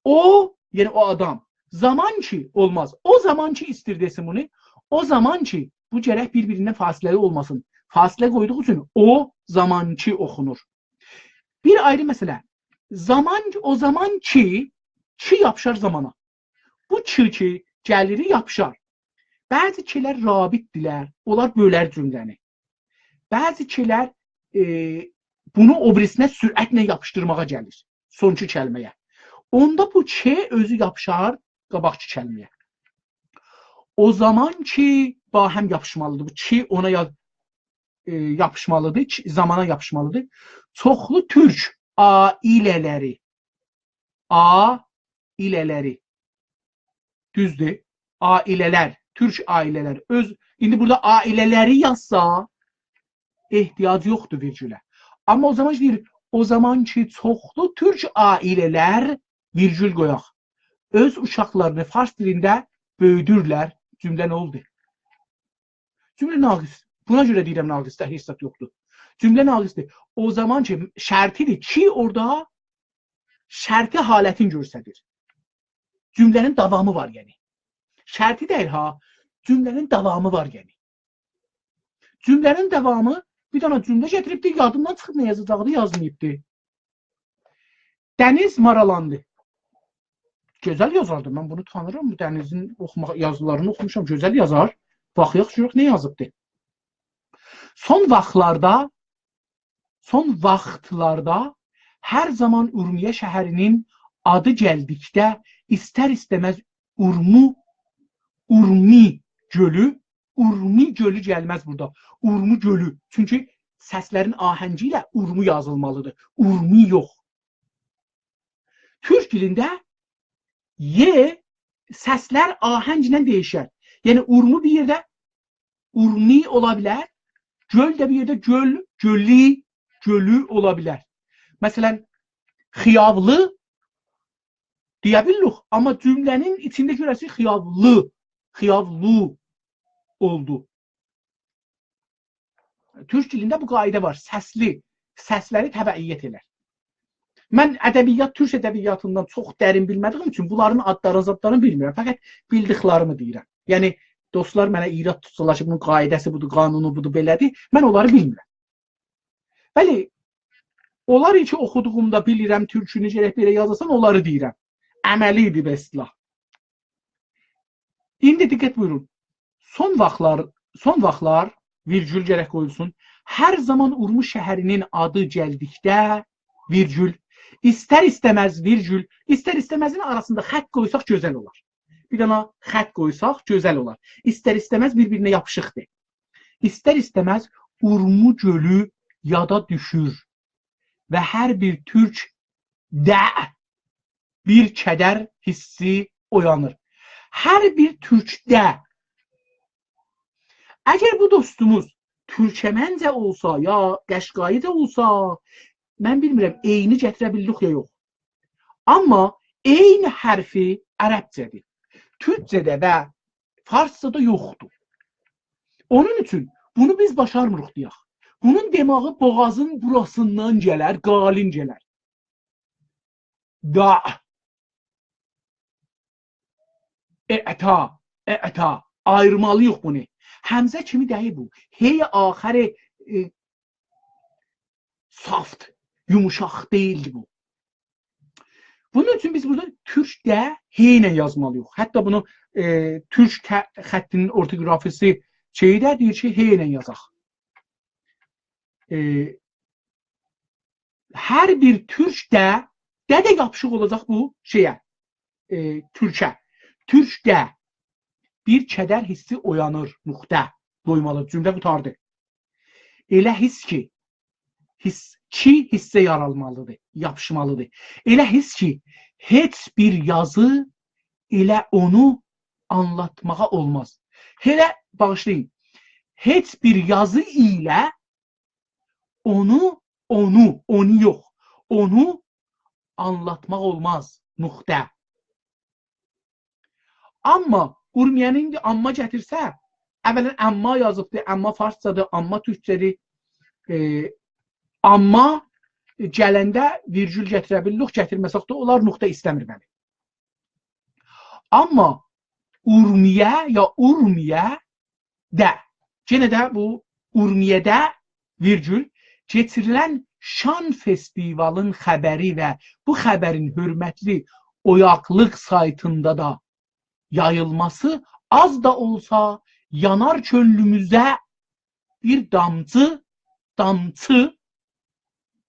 yəni o adam, zaman ki olmaz. O zaman ki istir desin bunu. O zaman ki bu gərək bir-birindən fasiləli olmasın. Fasilə qoyduğu üçün o zaman ki oxunur. Bir ayrı məsələ. O zaman ki yapışar zamana. Bu ki gəliri yapışar. Bəzi kilər rabitdirlər. Onlar bölər cümləni. Bəzi kilər bunu o birisinə sürətlə yapışdırmağa gəlir. Sonuncu kəlməyə. Onda bu ki özü yapışar qabaqçı kəlməyə. O zaman ki həm yapışmalıdır. Bu ki ona yapışmalıdır, zamana yapışmalıdır. Çoxlu türk ailələri. Ailələri. Düzdür. Ailələr, türk ailələri. İndi burada ailələri yazsa ehtiyac yoxdur virgülə. Amma o zaman deyir, o zaman ki çoxlu türk ailələr virgül qoyaq. Öz uşaqlarını fars dilində böyüdürlər. Cümlə nə oldu? Cümlə naqis. Buna görə deyirəm naqisdə hissat yoxdur. Cümlə naqisdir. O zaman ki şərtidir ki orada şərti halətin göstərir. Cümlənin davamı var yəni. Şərti deyil ha. Cümlənin davamı var yəni. Cümlənin davamı bir dənə cümlə gətiribdi, yadımdan çıxıb nə yazacaqdı, yazmayıbdı. Dəniz maralandı. Gözəl yazardı. Mən bunu tanırım. Bu Dənizin yazılarını oxumuşam. Gözəl yazar. Baxıyaq görək nə yazıbdı. Son vaxtlarda hər zaman Urmiya şəhərinin adı gəldikdə istər-istəməz Urmi gölü gəlməz burada. Urmu gölü. Çünki səslərin ahəngi ilə Urmu yazılmalıdır. Urmi yox. Türk dilində səslər ahənglə dəyişər. Yəni Urmu bir yerdə Urmi ola bilər. Göl də bir yerdə gölü ola bilər. Məsələn, xiyavlı deyə bilirik. Amma cümlənin içində görəsi xiyavlu oldu. Türk dilində bu qayda var. Səsləri təbəiyyət elər. Mən türk ədəbiyyatından çox dərin bilmədiyim üçün bunların adlarını bilmirəm. Fəqət bildiklərimi deyirəm. Yəni, dostlar mənə irad tutsalar ki, bunun qaidəsi budur, qanunu budur, belədir. Mən onları bilmirəm. Bəli, onlar ki oxuduğumda bilirəm, türkünü gərək belə yazarsan, onları deyirəm. Əməlidir bəstlah. İndi diqqət buyurun. Son vaxtlar virgül gərək qoyulsun. Hər zaman Urmu şəhərinin adı gəldikdə virgül, istər-istəməz virgül, istər-istəməzin arasında xətt qoysaq gözəl olar. Bir dana xətt qoysaq gözəl olar. İstər-istəməz bir-birinə yapışıqdır. İstər-istəməz Urmu gölü yada düşür və hər bir türk bir kədər hissi oyanır. Hər bir türkdə əgər bu dostumuz türkəməncə olsa, ya qəşqayıca olsa, mən bilmirəm, eyni gətirə bildik ya yox. Amma eyni hərfi ərəbcədir. Türkcədə və farscada yoxdur. Onun üçün bunu biz başarmırıq deyək. Bunun demağı boğazın burasından gələr, qalin gələr. Əta. Ayırmalıyıq bunu. Həmzə kimi deyil bu. Hey axarı soft, yumuşaq deyildi bu. Bunun üçün biz burada türkdə hey ilə yazmalıyıq. Hətta bunu türk xəttinin ortoqrafisi şeydə deyir ki, hey ilə yazaq. Hər bir türkdə də yapışıq olacaq bu şeyə, türkə. Türkdə bir kədər hissi oyanır, nöqtə, doymalı, cümlə qutardı. Elə hiss ki, hissə yaralmalıdır, yapışmalıdır. Elə hiss ki, heç bir yazı elə onu anlatmağa olmaz. Elə, bağışlayın, heç bir yazı ilə onu yox, onu anlatmaq olmaz. nöqtə. Amma Urmiyəni indi amma gətirsə, əvvələn amma yazıbdır, amma farscadır, amma türkçədir. Amma gələndə virgül gətirə bilirik, gətirməsək də onlar nöqtə istəmir məni. Amma Urmiyə ya Urmiyə də, yenə də bu Urmiyədə virgül getirilən Şan festivalın xəbəri və bu xəbərin hörmətli oyaqlıq saytında da yayılması az da olsa yanar çöllümüzdə bir damcı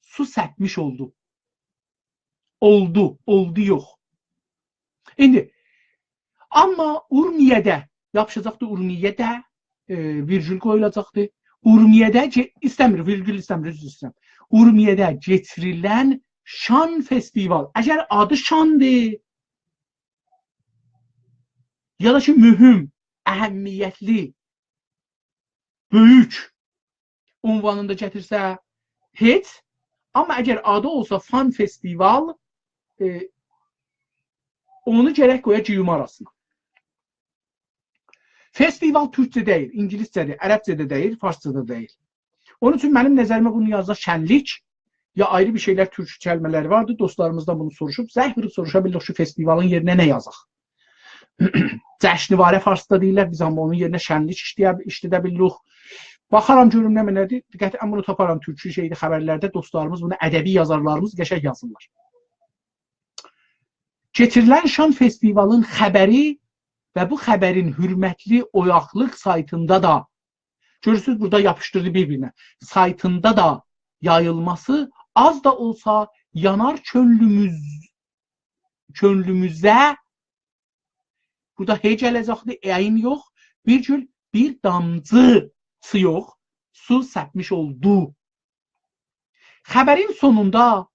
su səpmiş oldu. Oldu yox. İndi amma Urmiyədə yapışacaqdı, Urmiyədə virgül qoyulacaqdı. Urmiyədə istəmir, virgül istəmir, üzr istəyirəm. Urmiyədə getirilən Şan festival. Əgər adı Şandır ya da ki mühüm, əhəmiyyətli, böyük unvanında gətirsə heç. Amma əgər adı olsa Fan festival, onu gərək qoya ciyum arasına. Festival türkçə deyil, ingiliscədir, ərəbcədə deyil, farscada deyil. Onun üçün mənim nəzərimə bunu yazda şənlik ya ayrı bir şeylər türk kəlmələri vardı. Dostlarımızdan bunu soruşub, zəng vurub soruşa bildik şu festivalın yerinə nə yazaq. Cəşnivarə farsda deyirlər, biz amma onun yerinə şənlik işlədə bilirik. Baxaram görüm nə nədir. Qətiyyən bunu taparam türkçü şeydə xəbərlərdə dostlarımız, bunu ədəbi yazarlarımız qəşəng yazırlar. Getirilən Şan festivalın xəbəri və bu xəbərin hörmətli oyaqlıq saytında da, görürsünüz burada yapışdırdı bir-birinə, saytında da yayılması az da olsa yanar könlümüzdə, burada heç ələcaqdır, əyin yox, bir damcısı yox, su səpmiş oldu. Xəbərin sonunda,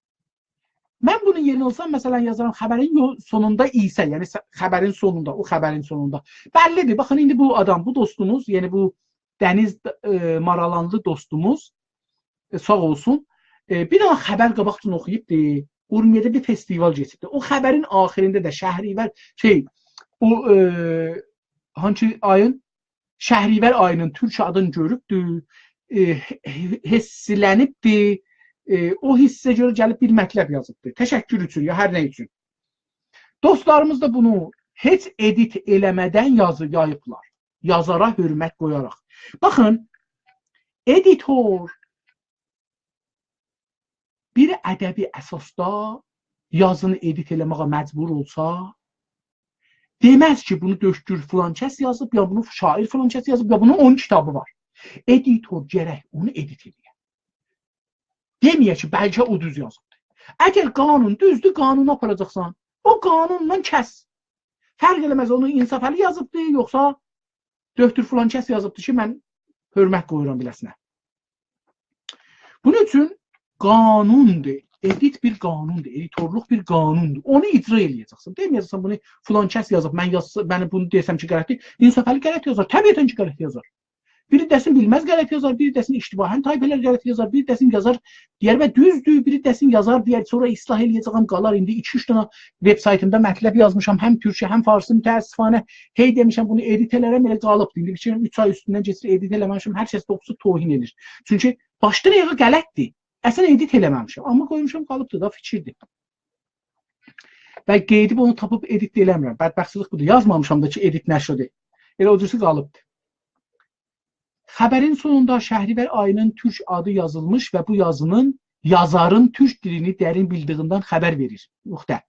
mən bunun yerinə olsam, məsələn yazarım, xəbərin sonunda isə, yəni xəbərin sonunda, o xəbərin sonunda. Bəllidir, baxın, indi bu adam, bu dostumuz, yəni bu Dəniz Maralanlı dostumuz, sağ olsun, bir dana xəbər qabaqdan oxuyubdur, Urmiyədə bir festival geçibdir. O xəbərin axirində də Şəhrivər, o hangi ayın? Şəhrivər ayının türk adını görübdür, hissilənibdir, o hissə görə gəlib bir mətləb yazıbdır. Təşəkkür üçün, ya hər nə üçün. Dostlarımız da bunu heç edit eləmədən yayıblar. Yazara hörmət qoyaraq. Baxın, editor bir ədəbi əsasda yazını edit eləməyə məcbur olsa, deməz ki, bunu döşgür filan kəs yazıb, ya bunu şair filan kəs yazıb, ya bunun 10 kitabı var. Editor gərək onu edit eləyə. Deməyə ki, bəlkə o düz yazıbdır. Əgər qanun düzdür, qanunu aparacaqsan, o qanunla kəs. Fərq eləməz, onu İnsafəli yazıbdır, yoxsa döktür filan kəs yazıbdır ki, mən hörmət qoyuram biləsinə. Bunun üçün qanundur. Edit bir qanundur, editorluq bir qanundur. Onu icra eləyəcəksən. Deməyəcəksən bunu filan kəs yazıb, mən bunu desəm ki, qələtdir. İnsafəli qələt yazar, təbiətən ki, qələt yazar. Biri desin bilməz qələt yazar, biri desin iştibahən tayfələr qələt yazar, biri desin yazar, deyər və düzdür, biri desin yazar, deyər, sonra islah eləyəcəm, qalar. İndi 2-3 dənə web saytımda mətləb yazmışam, həm türkçə, həm farsı, mütəəssifanə. Hey demişəm, bunu edit eləərəm, elə qalıbdır. İndi biçirəm 3 ay üstündən keçir, edit eləməmişəm, hər kəs dokusu tohin edir. Çünki başdan ayağa qələtdir. Əslən edit eləməmişəm, amma qoymuşam, qalıbdır da, fikirdir. Və qeydib onu tapıb edit eləmirəm. Bədbəxtçilik budur. Yazmamışam da ki, edit nəşrdir. Elə o cürsi qalıbdır. Xəbərin sonunda Şəhrivər ayının türk adı yazılmış və bu yazının yazarın türk dilini dərin bildiğindən xəbər verir. Yoxda.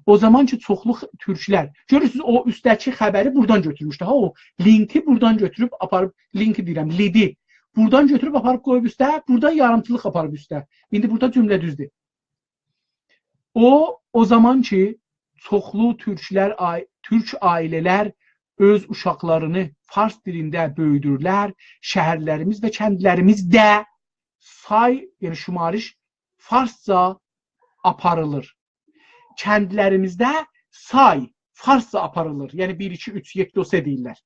O zaman ki, çoxlu türklər, görürsünüz, o üstdəki xəbəri buradan götürmüşdü. O linki buradan götürüb aparıb, linki deyirəm, lidi. Buradan götürüb aparıb qoyub üstə, buradan yarımçılıq aparıb üstə. İndi burada cümlə düzdür. O zaman ki, çoxlu türk ailələr öz uşaqlarını fars dilində böyüdürlər, şəhərlərimiz və kəndlərimizdə say, yəni şumariş farsca aparılır. Kəndlərimizdə say farsca aparılır. Yəni 1, 2, 3, 7, 8 deyirlər.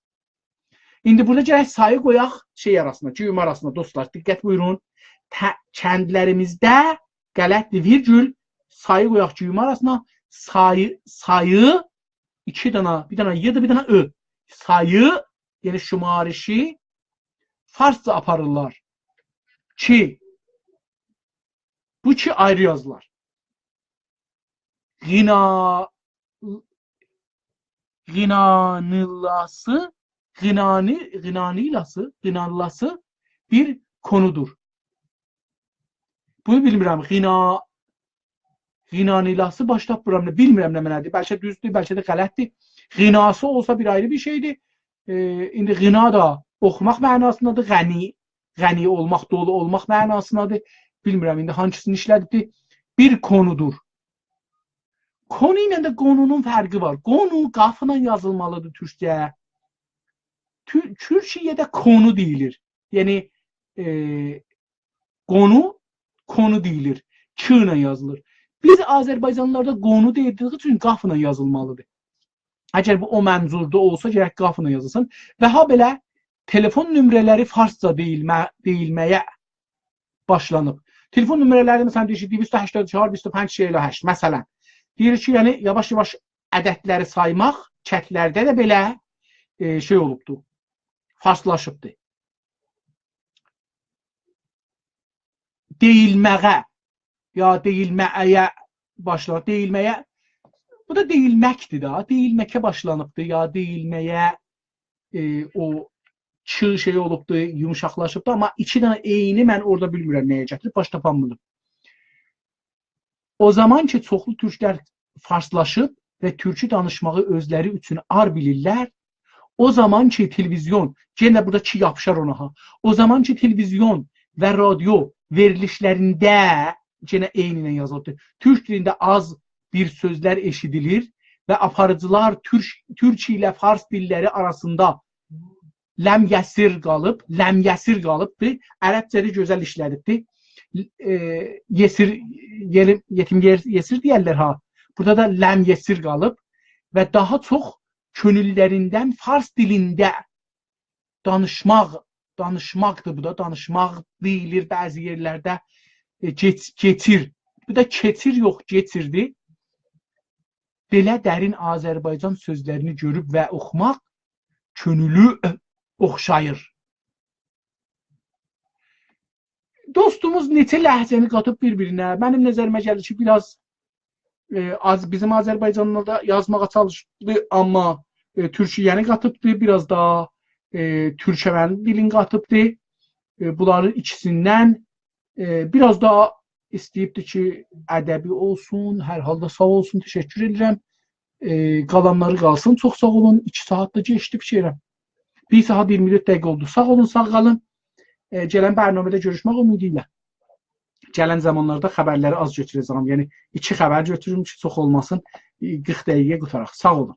İndi burada gərək sayı qoyaq şey arasında, cüyüm arasında dostlar, diqqət buyurun. Kəndlərimizdə qələtdir, virgül, sayı qoyaq cüyüm arasına, sayı iki dana, bir dana y'dir, bir dana ö. Sayı, yani şumarişi farsça aparırlar. Ki bu ki ayrı yazılar. Ğinanılası bir konudur. Bunu bilmirəm. Ğinanilası başlap buram ne bilmirəm nə mənədir. Bəlkə düzdür, bəlkə də qələtdir. Ğinası olsa bir ayrı bir şeydir. İndi ğina da oxumaq mənasındadır. Gəni olmaq, dolu olmaq mənasındadır. Bilmirəm indi hangisini işlədibdir. Bir konudur. Konu ilə də qonunun fərqi var. Qonu qafla yazılmalıdır türkçəyə. Türkçədə konu deyilir. Yəni konu deyilir. Q ilə yazılır. Biz Azərbaycanlılarda qonu deyildiyi üçün qafla yazılmalıdır. Əgər bu o mənzurda olsa gərək qafla yazılsın. Və ha belə telefon nömrələri farsça deyilməyə başlanıb. Telefon nömrələri məsələn deyir ki, 284 205 8. Məsələn, deyir ki, yəni yavaş-yavaş ədədləri saymaq çətlərdə də belə şey olubdu. Farslaşıbdı. Deyilməyə ya deyilməyə başlanıb. Deyilməyə, bu da deyilməkdir da. Deyilməkə başlanıbdı ya deyilməyə o çığ şey olubdu, yumuşaqlaşıbdı. Amma iki dənə eyni mən orada bilmirəm nəyə gətirib, baş tapanmıdım. O zaman ki, çoxlu türklər farslaşıb və türkü danışmağı özləri üçün ar bilirlər, o zaman ki, televizyon, yenə burada ki yapışar ona, o zaman ki, televizyon və radio verilişlərində yenə eyni ilə yazıldı. Türk dilində az bir sözlər eşidilir və aparıcılar Türk ilə fars dilləri arasında ləmyəsir qalıbdır. Ərəbcədə gözəl işlədibdir. Yetim yesir deyərlər ha. Burada da ləmyəsir qalıb və daha çox könüllərindən fars dilində danışmaqdır bu da. Danışmaq deyilir bəzi yerlərdə. Keçir. Bu da keçir yox, keçirdi. Belə dərin Azərbaycan sözlərini görüb və oxumaq könülü oxşayır. Dostumuz neçə ləhcəni qatıb bir-birinə. Mənim nəzərimə gəlir ki, biraz bizim Azərbaycanlılarda yazmağa çalışdı, amma türkiyəni qatıbdı, biraz da türkçəvənin dilini qatıbdı. Bunların ikisindən biraz da istəyibdi ki, ədəbi olsun, hər halda sağ olsun, təşəkkür edirəm. Qalanları qalsın, çox sağ olun. 2 saatda keçdi fikirəm. 1 saat 24 dəqiqə oldu. Sağ olun, sağ qalın. Gələn bərnamədə görüşmək ümidi ilə. Gələn zamanlarda xəbərləri az götürəcəm. Yəni 2 xəbər götürürüm ki, çox olmasın. 40 dəqiqə qutaraq. Sağ olun.